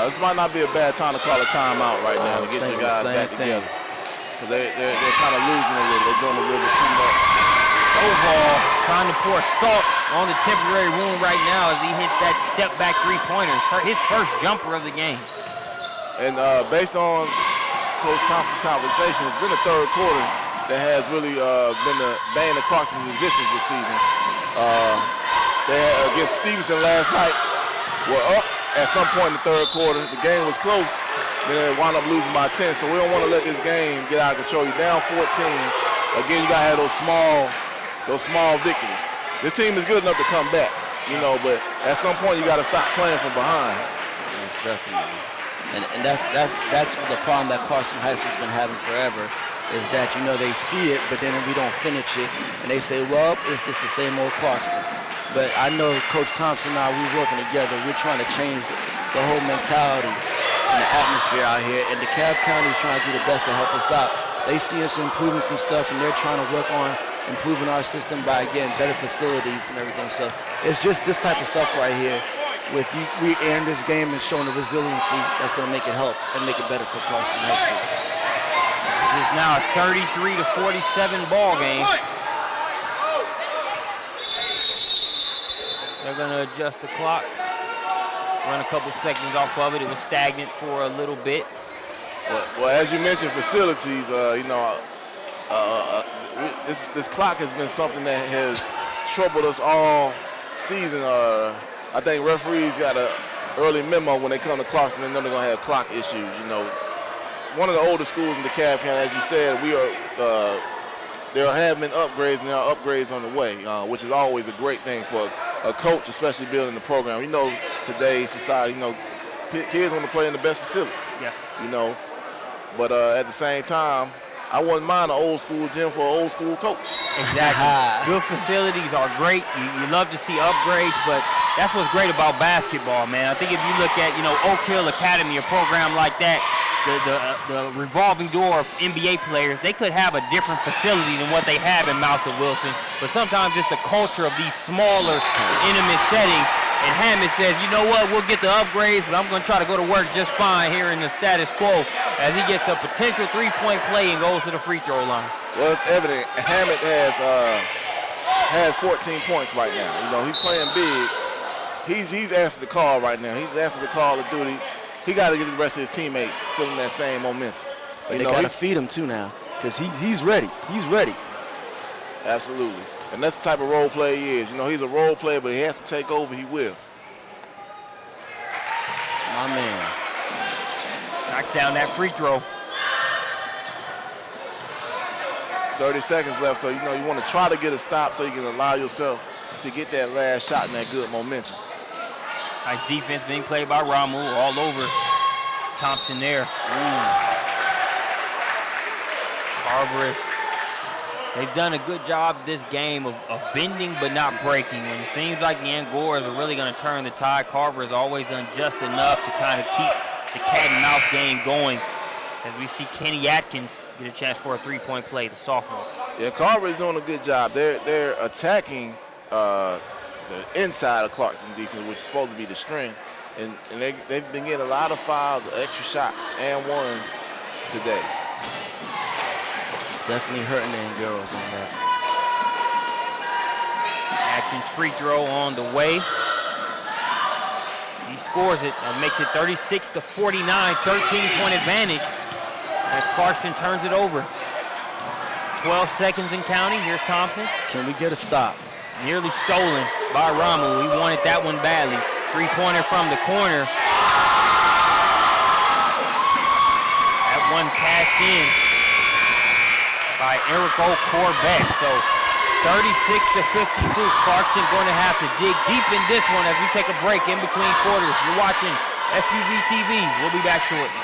This might not be a bad time to call a timeout right now to get your guys back together. Because they're kind of losing a little. They're doing a little bit too much. Stovall trying to pour salt on the temporary wound right now as he hits that step-back three-pointer. His first jumper of the game. And based on Coach Thompson's conversation, it's been the third quarter that has really been the bane of Clarkston's existence this season. They against Stevenson last night were up at some point in the third quarter. The game was close. Then they wound up losing by 10. So we don't want to let this game get out of control. You're down 14. Again, you gotta have those small victories. This team is good enough to come back, but at some point you gotta stop playing from behind. Yes, definitely. And that's the problem that Clarkston High School's been having forever, is that they see it, but then we don't finish it, and they say, well, it's just the same old Clarkston. But I know Coach Thompson and I, we're working together. We're trying to change the whole mentality and the atmosphere out here. And DeKalb County is trying to do the best to help us out. They see us improving some stuff, and they're trying to work on improving our system by, again, better facilities and everything. So it's just this type of stuff right here. With we airing this game and showing the resiliency that's going to make it help and make it better for Clarkston High School. This is now a 33-47 ball game. They're going to adjust the clock, run a couple seconds off of it. It was stagnant for a little bit. Well, as you mentioned, facilities, this clock has been something that has troubled us all season. I think referees got an early memo when they come to Clarkston. They know they're going to have clock issues. One of the older schools in DeKalb County, as you said, there have been upgrades, and there are upgrades on the way, which is always a great thing for a coach, especially building the program. Today's society, kids want to play in the best facilities. Yeah. But at the same time, I wouldn't mind an old school gym for an old school coach. Exactly. Good facilities are great. You love to see upgrades, but that's what's great about basketball, man. I think if you look at, Oak Hill Academy, a program like that, the revolving door of NBA players, they could have a different facility than what they have in Mount Wilson. But sometimes it's the culture of these smaller, intimate settings. And Hammond says, you know what, we'll get the upgrades, but I'm going to try to go to work just fine here in the status quo as he gets a potential three-point play and goes to the free throw line. Well, it's evident. Hammond has 14 points right now. He's playing big. He's answered the call right now. He's answered the call of duty. He got to get the rest of his teammates feeling that same momentum. And they got to feed him too now, because he's ready. He's ready. Absolutely. And that's the type of role player he is. He's a role player, but he has to take over. He will. My man. Knocks down that free throw. 30 seconds left, so you want to try to get a stop so you can allow yourself to get that last shot and that good momentum. Nice defense being played by Ramu all over Thompson there. Carver they've done a good job this game of bending but not breaking. When it seems like the Angors are really going to turn the tide, Carver has always done just enough to kind of keep the cat and mouse game going. As we see Kenny Atkins get a chance for a three-point play, the sophomore. Yeah, Carver is doing a good job. They're attacking the inside of Clarkston defense, which is supposed to be the strength. And they've been getting a lot of fouls, extra shots, and ones today. Definitely hurting the girls on that. Atkins free throw on the way. He scores it and makes it 36-49, 13-point advantage as Clarkston turns it over. 12 seconds and counting. Here's Thompson. Can we get a stop? Nearly stolen by Ramu. He wanted that one badly. Three-pointer from the corner. That one passed in by Erico Corbett. So 36-52. Clarkston going to have to dig deep in this one as we take a break in between quarters. You're watching SUV TV. We'll be back shortly.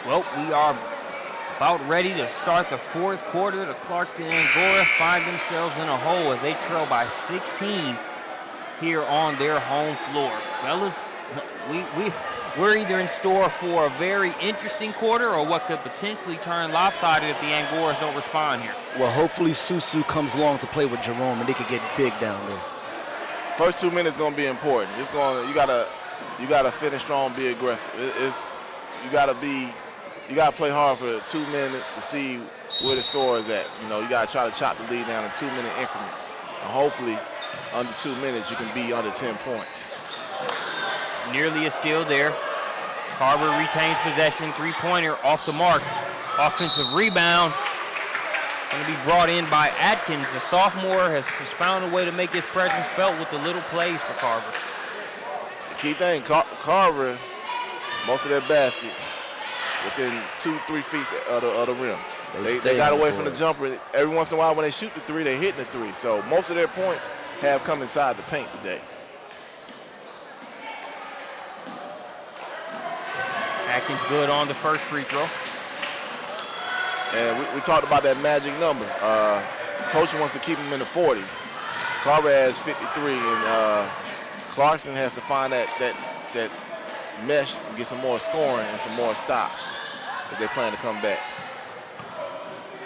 Well, we are about ready to start the fourth quarter. The Clarkston Angora find themselves in a hole as they trail by 16 here on their home floor. Fellas, we're either in store for a very interesting quarter or what could potentially turn lopsided if the Angoras don't respond here. Well, hopefully Susu comes along to play with Jerome and they could get big down there. First 2 minutes going to be important. You gotta finish strong, be aggressive. You gotta play hard for 2 minutes to see where the score is at. You gotta try to chop the lead down in 2-minute increments. And hopefully, under 2 minutes, you can be under 10 points. Nearly a steal there. Carver retains possession. Three-pointer off the mark Offensive rebound. Going to be brought in by Atkins. The sophomore has found a way to make his presence felt with the little plays for Carver. The key thing, Carver, most of their baskets within 2-3 feet of the rim. They got away from the jumper. Every once in a while when they shoot the three, they hit the three. So most of their points have come inside the paint today. Atkins good on the first free throw. And we talked about that magic number. Coach wants to keep him in the 40s. Carver has 53, and Clarkston has to find that mesh and get some more scoring and some more stops if they plan to come back.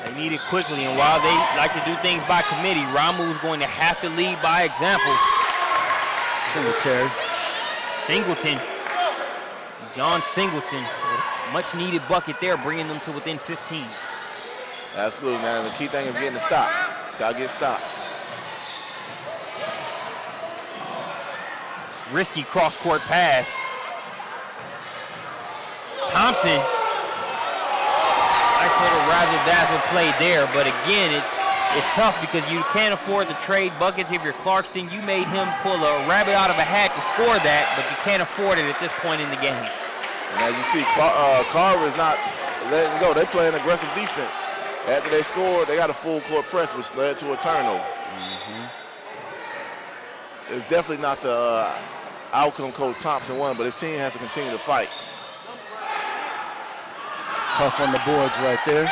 They need it quickly, and while they like to do things by committee, Ramu is going to have to lead by example. Singleton. John Singleton, much needed bucket there, bringing them to within 15. Absolutely, man. The key thing is getting the stop. Gotta get stops. Risky cross-court pass. Thompson. Nice little razzle-dazzle play there, but again, it's tough because you can't afford to trade buckets. If you're Clarkston, you made him pull a rabbit out of a hat to score that, but you can't afford it at this point in the game. And as you see, Carver is not letting go. They're playing aggressive defense. After they scored, they got a full court press, which led to a turnover. It's definitely not the outcome Coach Thompson won, but his team has to continue to fight. Tough on the boards right there.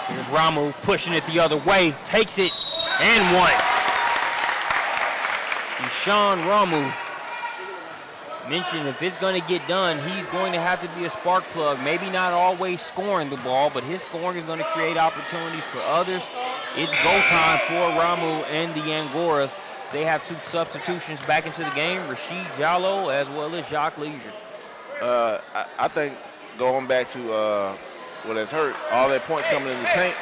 Here's Ramu pushing it the other way, takes it, and one. Deshaun Ramu mentioned if it's going to get done, he's going to have to be a spark plug. Maybe not always scoring the ball, but his scoring is going to create opportunities for others. It's go time for Ramu and the Angoras. They have two substitutions back into the game, Rashid Jallo as well as Jacques Leisure. I think going back to what has hurt, all their points coming in the paint,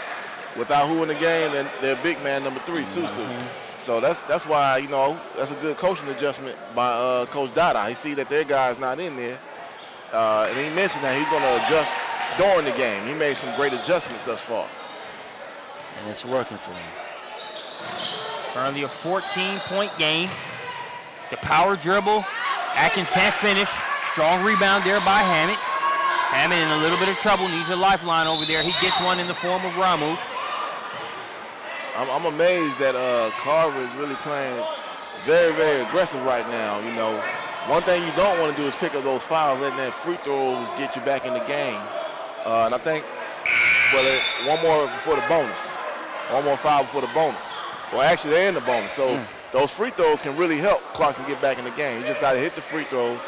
without who in the game, and their big man number 3, Susu. So that's why, you know, that's a good coaching adjustment by Coach Dada. He see that their guy's not in there, and he mentioned that he's going to adjust during the game. He made some great adjustments thus far. And it's working for him. Currently a 14-point game. The power dribble. Atkins can't finish. Strong rebound there by Hammond. Hammond in a little bit of trouble, needs a lifeline over there. He gets one in the form of Ramu. I'm amazed that Carver is really playing very, very aggressive right now. You know, one thing you don't want to do is pick up those fouls, letting that free throws get you back in the game. And I think, one more before the bonus. One more foul before the bonus. Well, actually, they're in the bonus. So those free throws can really help Clarkston get back in the game. You just got to hit the free throws,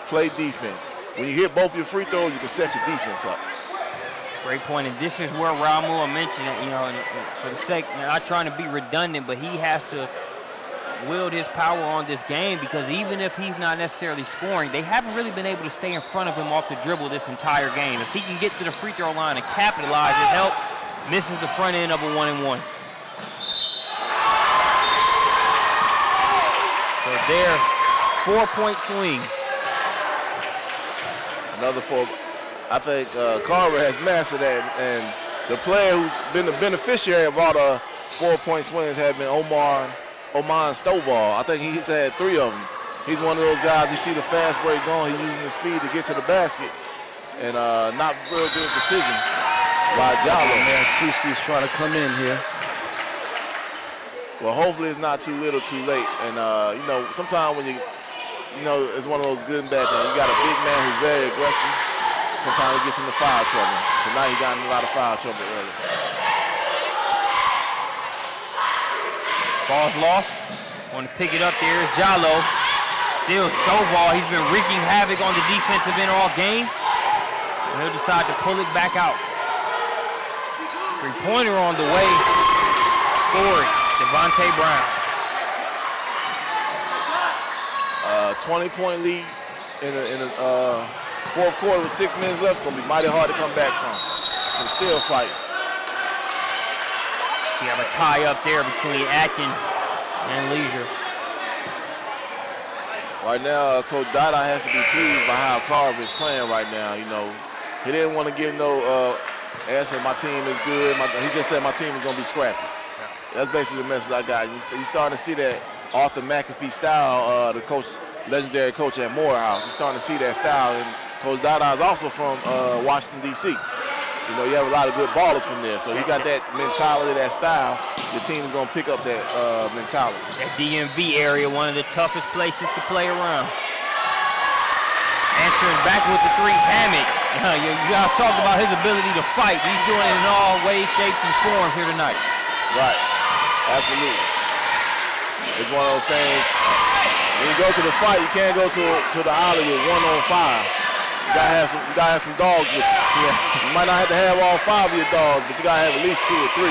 play defense. When you hit both your free throws, you can set your defense up. Great point, and this is where Ramu, I mentioned it, you know, and for the sake, not trying to be redundant, but he has to wield his power on this game because even if he's not necessarily scoring, they haven't really been able to stay in front of him off the dribble this entire game. If he can get to the free throw line and capitalize, it helps. Misses the front end of a 1-and-1. So there, 4-point swing. Another 4. I think Carver has mastered that, and the player who's been the beneficiary of all the 4-point swings has been Oman Stovall. I think he's had 3 of them. He's one of those guys, you see the fast break going, he's using the speed to get to the basket, and not real good decisions by Jallo. Man, Susi's trying to come in here. Well, hopefully it's not too little too late, and you know, sometimes when you know, it's one of those good and bad things. You got a big man who's very aggressive. Sometimes he gets into foul trouble. So now he got in a lot of foul trouble early. Ball's lost. Want to pick it up there is Jallo. Still Stovall. He's been wreaking havoc on the defensive end all game. And he'll decide to pull it back out. Three-pointer on the way. Scored. Devontae Brown. 20-point lead in the fourth quarter with 6 minutes left. It's going to be mighty hard to come back from. They're still fighting. We have a tie up there between Atkins and Leisure. Right now, Coach Dada has to be pleased by how Carver is playing right now. You know, He didn't want to give no answer. My team is good. He just said my team is going to be scrappy. Yeah. That's basically the message I got. You starting to see that Arthur McAfee style, the coach, legendary coach at Morehouse. You're starting to see that style. And Coach Dada is also from Washington, D.C. You know, you have a lot of good ballers from there. So you got that mentality, that style. Your team is going to pick up that mentality. That DMV area, one of the toughest places to play around. Answering back with the three, Hammock. You guys talked about his ability to fight. He's doing it in all ways, shapes, and forms here tonight. Right. Absolutely. It's one of those things. When you go to the fight, you can't go to the alley with 1-on-5. You gotta have some dogs with you. Yeah. You might not have to have all 5 of your dogs, but you gotta have at least 2 or 3.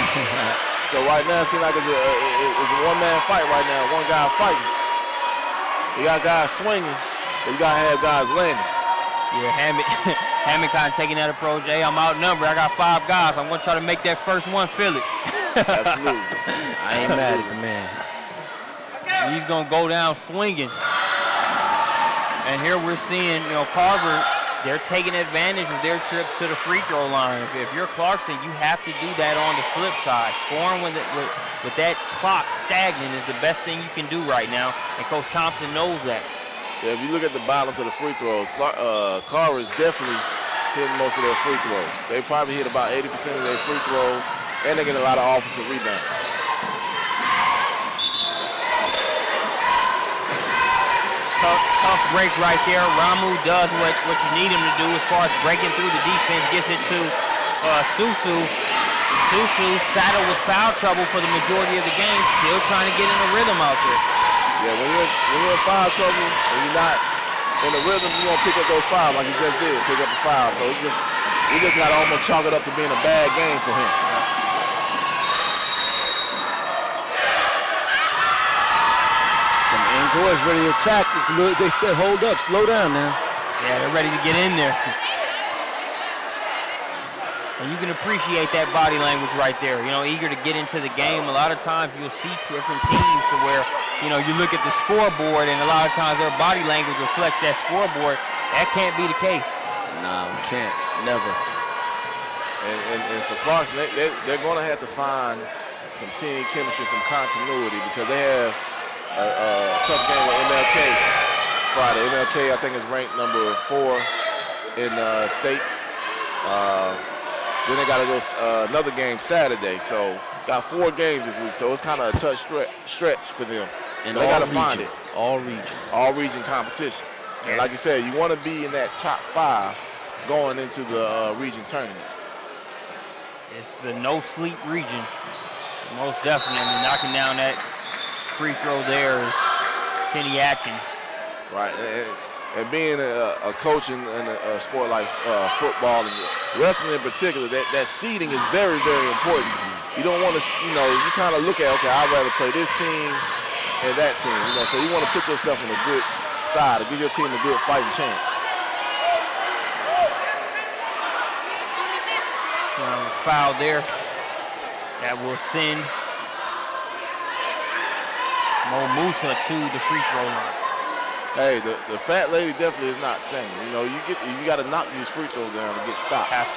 So right now, it seems like it's a one-man fight right now. One guy fighting. You got guys swinging, but you gotta have guys landing. Yeah, Hammond kind of taking that approach. Hey, I'm outnumbered. I got 5 guys. I'm gonna try to make that first one feel it. Absolutely. I ain't mad at the man. He's gonna go down swinging. And here we're seeing, Carver. They're taking advantage of their trips to the free throw line. If you're Clarkston, you have to do that on the flip side. Scoring with that clock stagnant is the best thing you can do right now, and Coach Thompson knows that. Yeah, if you look at the balance of the free throws, Carver is definitely hitting most of their free throws. They probably hit about 80% of their free throws, and they get a lot of offensive rebounds. Tough break right there. Ramu does what you need him to do as far as breaking through the defense, gets it to Susu. Susu saddled with foul trouble for the majority of the game, still trying to get in a rhythm out there. Yeah, when you're in foul trouble and you're not in the rhythm, you're gonna pick up those fouls like he just did, pick up the foul. So he just gotta almost chalk it up to being a bad game for him. Gore's ready to attack. They said, hold up, slow down now. Yeah, they're ready to get in there. And you can appreciate that body language right there. Eager to get into the game. A lot of times you'll see different teams to where, you look at the scoreboard and a lot of times their body language reflects that scoreboard. That can't be the case. No, we can't. Never. And for Clarkston, they're going to have to find some team chemistry, some continuity, because they have a tough game with MLK Friday. MLK, I think, is ranked number 4 in state. Then they got to go another game Saturday. So got 4 games this week. So it's kind of a tough stretch for them. And so they got to find it. All region competition. And like you said, you want to be in that top 5 going into the region tournament. It's the no-sleep region. Most definitely. Knocking down that free throw there is Kenny Atkins. Right, and being a coach in a sport like football and wrestling in particular, that seeding is very, very important. You don't want to, you kind of look at, okay, I'd rather play this team and that team, so you want to put yourself on a good side to give your team a good fighting chance. Foul there. That will send Mo Musa to the free throw line. Hey, the fat lady definitely is not saying. You got to knock these free throws down to get stopped. Have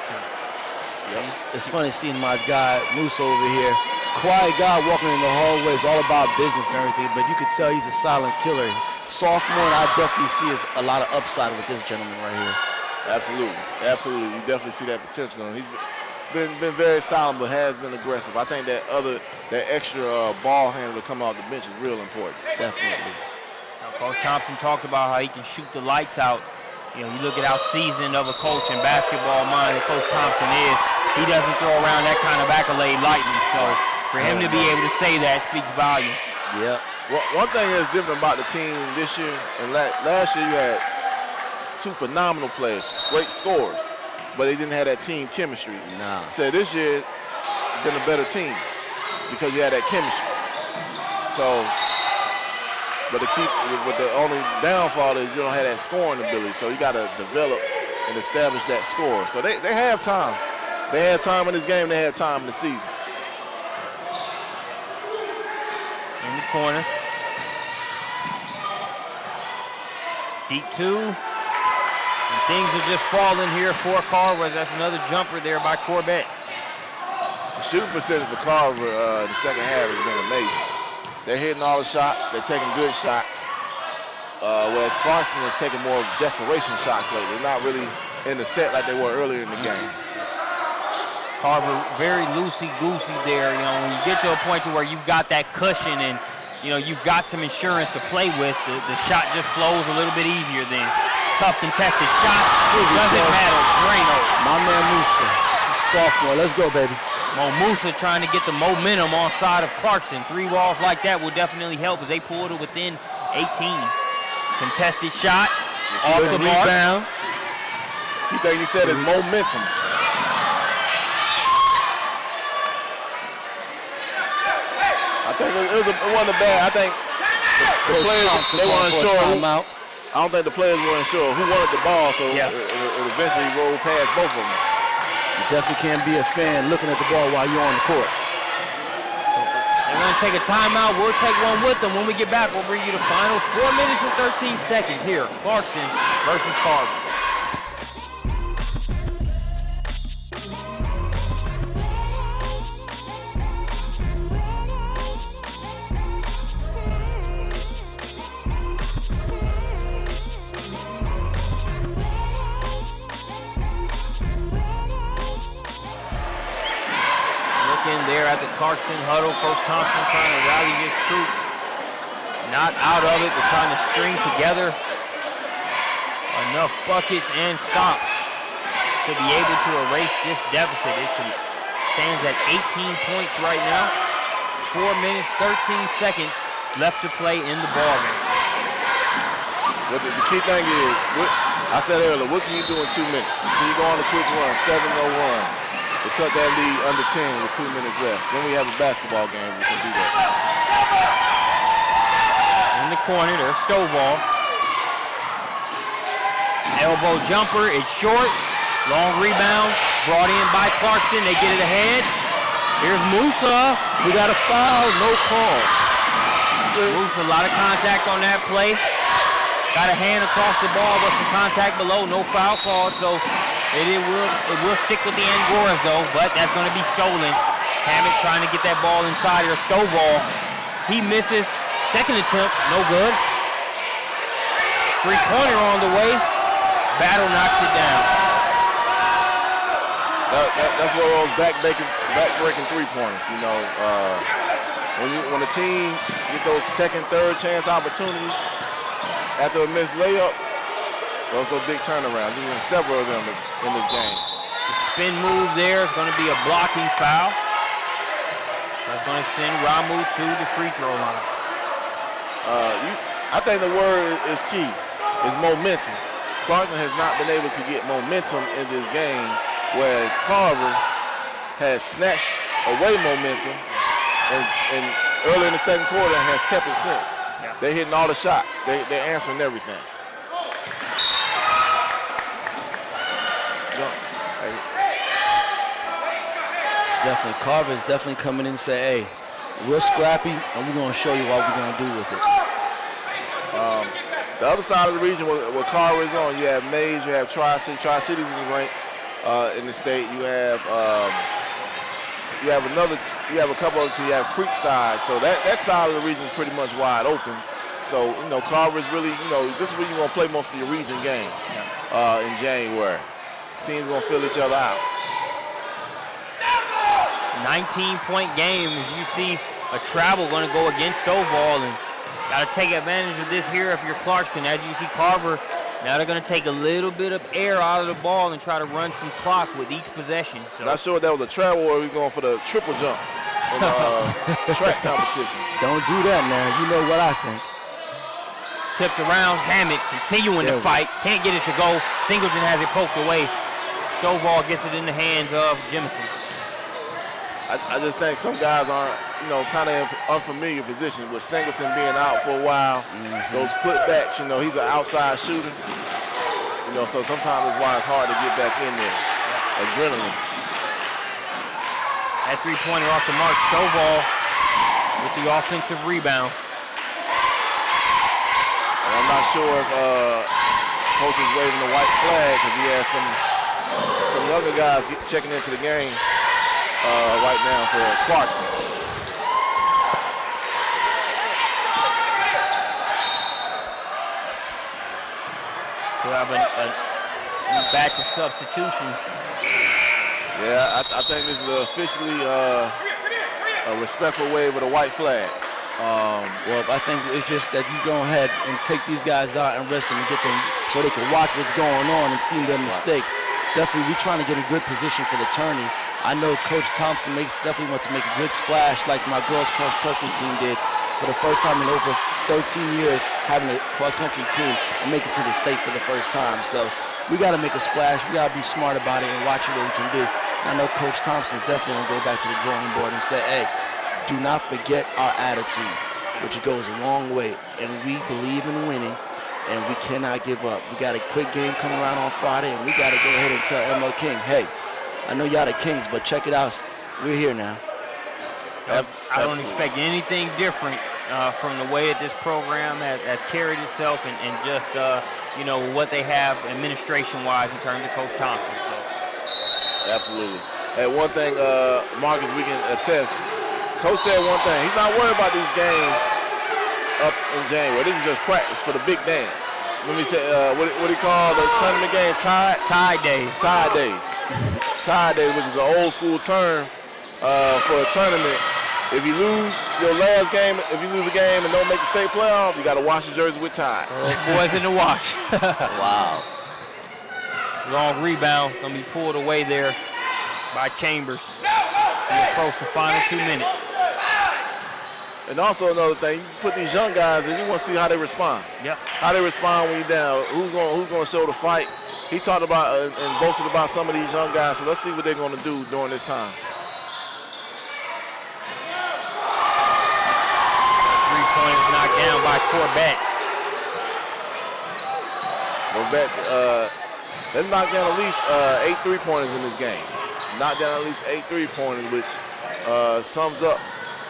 to. Yep. It's funny seeing my guy Musa over here. Quiet guy walking in the hallways, all about business and everything, but you could tell he's a silent killer. Sophomore, and I definitely see a lot of upside with this gentleman right here. Absolutely. You definitely see that potential. He's been very silent, but has been aggressive. I think that extra ball handler to come off the bench is real important. Definitely. Coach Thompson talked about how he can shoot the lights out. You look at how seasoned of a coach and basketball mind that Coach Thompson is. He doesn't throw around that kind of accolade lightly. So for him to be able to say that speaks volumes. Yeah. Well, one thing that's different about the team this year and last year, you had 2 phenomenal players, great scorers, but they didn't have that team chemistry. Nah. So this year, it's been a better team because you had that chemistry. So, but the only downfall is you don't have that scoring ability. So you got to develop and establish that score. So they have time. They had time in this game. They had time in the season. In the corner. Deep 2. And things are just falling here for Carver. That's another jumper there by Corbett. The shooting percentage for Carver in the second half has been amazing. They're hitting all the shots. They're taking good shots. Whereas Clarkston is taking more desperation shots lately. They're not really in the set like they were earlier in the game. Carver very loosey-goosey there. You know, when you get to a point to where you've got that cushion and, you know, you've got some insurance to play with, the shot just flows a little bit easier than tough contested shot. Doesn't matter. Drano. My man Musa, sophomore. Let's go, baby. Musa trying to get the momentum on side of Clarkston. 3 balls like that will definitely help as they pull it within 18. Contested shot off the rebound. Key thing you said is momentum. I think it wasn't a bad. I think the players they weren't sure. I don't think the players weren't sure who wanted the ball, so it eventually rolled past both of them. You definitely can't be a fan looking at the ball while you're on the court. They're going to take a timeout. We'll take one with them. When we get back, we'll bring you the final 4 minutes and 13 seconds here. Clarkston versus Carver. There at the Clarkston huddle, Coach Thompson trying to rally his troops. Not out of it, but trying to string together enough buckets and stops to be able to erase this deficit. It stands at 18 points right now. 4 minutes, 13 seconds left to play in the ballgame. But the key thing is, I said earlier, what can you do in 2 minutes? Can you go on a quick run, 7-0 run? To cut that lead under 10 with 2 minutes left. Then we have a basketball game. We can do that. In the corner, there's Stovall. Elbow jumper, it's short. Long rebound, brought in by Clarkston. They get it ahead. Here's Musa. We got a foul, no call. Musa, a lot of contact on that play. Got a hand across the ball, but some contact below, no foul call. So it will stick with the Angoras though, but that's going to be stolen. Hammett trying to get that ball inside here. Stovall, he misses. Second attempt, no good. 3-pointer on the way. Battle knocks it down. That's one of those back-breaking 3-pointers. You know, when a team get those second, third chance opportunities after a missed layup, those are big turnarounds. There's been several of them in this game. The spin move there is going to be a blocking foul. That's going to send Ramu to the free throw line. I think the word is key, is momentum. Clarkston has not been able to get momentum in this game, whereas Carver has snatched away momentum and early in the second quarter has kept it since. Yeah. They're hitting all the shots. They're answering everything. Definitely, Carver is definitely coming in and say, hey, we're scrappy and we're going to show you what we're going to do with it. The other side of the region where Carver is on, you have Mays, you have Tri-City. Tri-City's is ranked in the state. You have a couple of teams. You have Creekside. So that side of the region is pretty much wide open. So, you know, Carver is really, you know, this is where you're going to play most of your region games in January. Teams going to fill each other out. 19-point game as you see a travel going to go against Stovall, and got to take advantage of this here if you're Clarkston. As you see Carver, now they're going to take a little bit of air out of the ball and try to run some clock with each possession. So. Not sure if that was a travel or we're going for the triple jump in the track competition. Don't do that, man. You know what I think. Tipped around, Hammett continuing to fight. Can't get it to go. Singleton has it poked away. Stovall gets it in the hands of Jemison. I just think some guys aren't, you know, kind of in unfamiliar positions with Singleton being out for a while. Those putbacks, you know, he's an outside shooter. You know, so sometimes it's why it's hard to get back in there. Adrenaline. That three-pointer off the mark. Stovall with the offensive rebound. And I'm not sure if coach is waving the white flag because he has some younger guys checking into the game right now for Clarkston. So we have a batch of substitutions. Yeah, I think this is officially a respectful wave of the white flag. Well, I think it's just that you go ahead and take these guys out and rest them and get them so they can watch what's going on and see their mistakes. Definitely, we're trying to get a good position for the tourney. I know Coach Thompson definitely wants to make a good splash like my girls cross-country team did for the first time in over 13 years, having a cross-country team and make it to the state for the first time. So we got to make a splash. We got to be smart about it and watch what we can do. I know Coach Thompson's definitely going to go back to the drawing board and say, hey, do not forget our attitude, which goes a long way. And we believe in winning, and we cannot give up. We got a quick game coming around on Friday, and we got to go ahead and tell ML King, hey, I know y'all the Kings, but check it out. We're here now. I don't expect anything different from the way that this program has carried itself and just, what they have administration-wise in terms of Coach Thompson. So. Absolutely. And one thing, Marcus, we can attest, Coach said one thing. He's not worried about these games up in January. This is just practice for the big dance. Let me say, what he called the tournament game? Tie days. Tie days. Tie days, which is an old school term for a tournament. If you lose your last game, if you lose a game and don't make the state playoff, you got to wash your jersey with tie. Boys in the wash. Wow. Long rebound, going to be pulled away there by Chambers. We approach the final 2 minutes. And also another thing, you put these young guys in, you want to see how they respond. Yep. How they respond when you're down. Who's going to show the fight? He talked about and boasted about some of these young guys, so let's see what they're going to do during this time. Three-pointers knocked down by Corbett. Corbett, they knocked down at least 8 3-pointers in this game. Knocked down at least 8 3-pointers, which sums up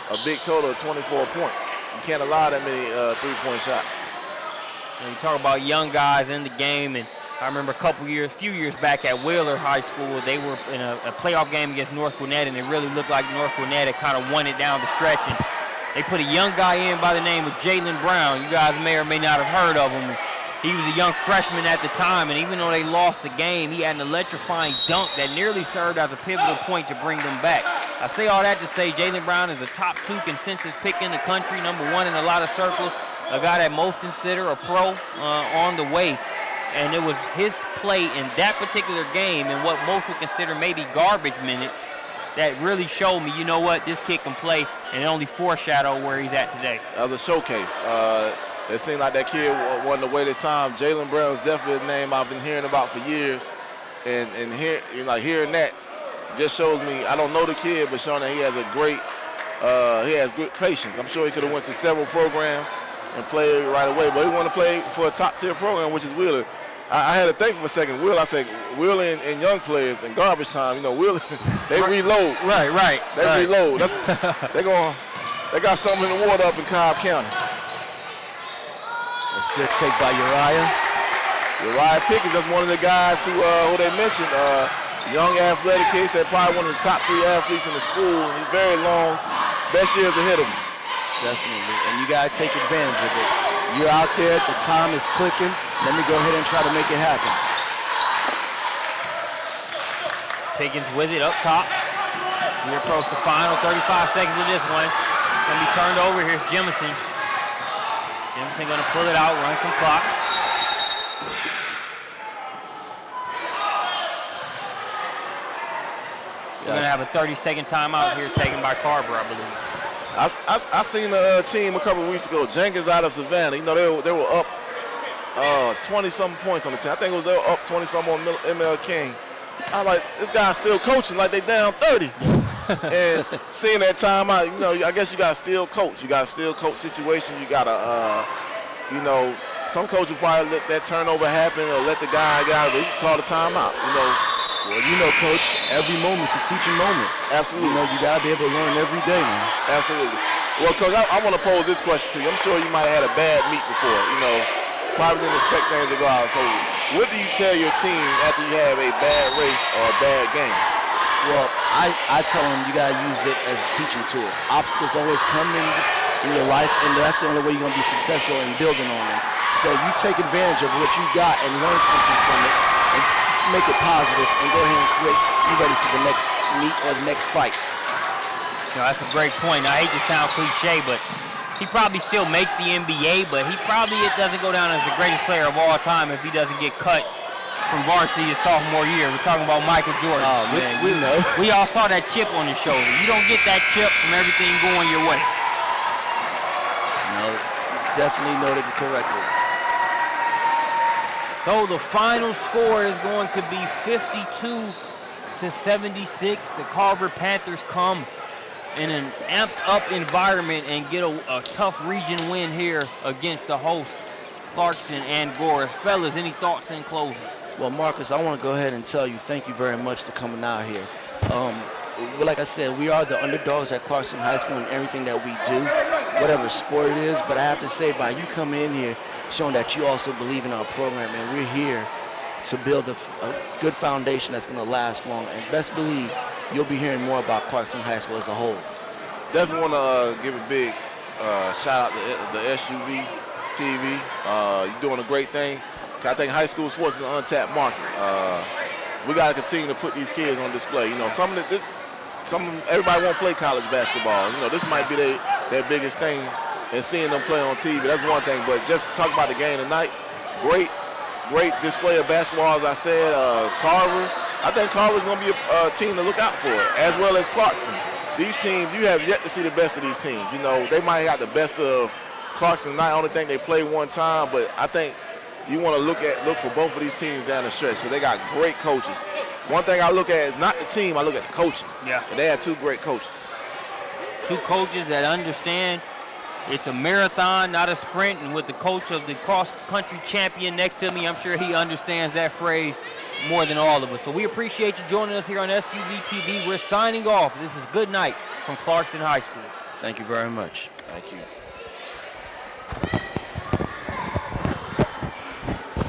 a big total of 24 points. You can't allow that many 3-point shots. When you talk about young guys in the game, and I remember a few years back at Wheeler High School, they were in a playoff game against North Gwinnett, and it really looked like North Gwinnett had kind of won it down the stretch. And they put a young guy in by the name of Jalen Brown. You guys may or may not have heard of him. He was a young freshman at the time, and even though they lost the game, he had an electrifying dunk that nearly served as a pivotal point to bring them back. I say all that to say Jalen Brown is a top 2 consensus pick in the country, #1 in a lot of circles, a guy that most consider a pro on the way. And it was his play in that particular game and what most would consider maybe garbage minutes that really showed me, you know what, this kid can play, and it only foreshadow where he's at today. That was a showcase. It seemed like that kid wasn't to wait his time. Jalen Brown is definitely a name I've been hearing about for years. And hearing that just shows me, I don't know the kid, but showing that he has good patience. I'm sure he could have went to several programs and played right away, but he wanted to play for a top-tier program, which is Wheeler. I had to think for a second. Wheeler, I said, Wheeler and young players in garbage time, Wheeler, they reload. Right. They reload. They got something in the water up in Cobb County. That's a good take by Uriah. Uriah Pickens, that's one of the guys who they mentioned. Young athletic kid, said probably one of the top 3 athletes in the school. He's very long. Best years ahead of him. Definitely, and you got to take advantage of it. You're out there, the time is clicking. Let me go ahead and try to make it happen. Pickens with it up top. We approach the final 35 seconds of this one. Going to be turned over. Here's Jemison. Jemison going to pull it out, run some clock. We're going to have a 30-second timeout here taken by Carver, I believe. I seen a team a couple of weeks ago, Jenkins out of Savannah. They were up 20-something points on the team. I think they were up 20-something on ML King. I was like, this guy's still coaching like they down 30. And seeing that timeout, I guess you got to still coach. You got to still coach situation. You got to, some coach will probably let that turnover happen or let the guy get out of it. You can call the timeout, Well, Coach, every moment's a teaching moment. Absolutely. You got to be able to learn every day, man. Absolutely. Well, Coach, I want to pose this question to you. I'm sure you might have had a bad meet before. probably didn't expect things to go out. So what do you tell your team after you have a bad race or a bad game? Well, I tell them you got to use it as a teaching tool. Obstacles always come in your life, and that's the only way you're going to be successful in building on them. So you take advantage of what you got and learn something from it and make it positive and go ahead and be ready for the next meet or the next fight. You know, that's a great point. I hate to sound cliche, but he probably still makes the NBA, but he probably doesn't go down as the greatest player of all time if he doesn't get cut from varsity his sophomore year. We're talking about Michael Jordan. Oh, man, we know. We all saw that chip on his shoulder. You don't get that chip from everything going your way. No, definitely noted correctly. So the final score is going to be 52-76. The Carver Panthers come in an amped-up environment and get a tough region win here against the host, Clarkston and Gorris. Fellas, any thoughts in closing? Well, Marcus, I want to go ahead and tell you thank you very much for coming out here. Like I said, we are the underdogs at Clarkston High School in everything that we do, whatever sport it is. But I have to say, by you coming in here, showing that you also believe in our program, and we're here to build a good foundation that's going to last long. And best believe you'll be hearing more about Clarkston High School as a whole. Definitely want to give a big shout out to the SUV TV. You're doing a great thing. I think high school sports is an untapped market. We got to continue to put these kids on display. You know, everybody won't play college basketball. You know, this might be their biggest thing, and seeing them play on TV, that's one thing. But just talk about the game tonight, great display of basketball, as I said. Carver, I think Carver's going to be a team to look out for, as well as Clarkston. These teams, you have yet to see the best of these teams. You know, they might have the best of Clarkston tonight. I only think they played one time, but I think you want to look for both of these teams down the stretch, because they got great coaches. One thing I look at is not the team, I look at the coaching. Yeah. And they had two great coaches. Two coaches that understand it's a marathon, not a sprint, and with the coach of the cross-country champion next to me, I'm sure he understands that phrase more than all of us. So we appreciate you joining us here on SUV TV. We're signing off. This is Good Night from Clarkston High School. Thank you very much. Thank you.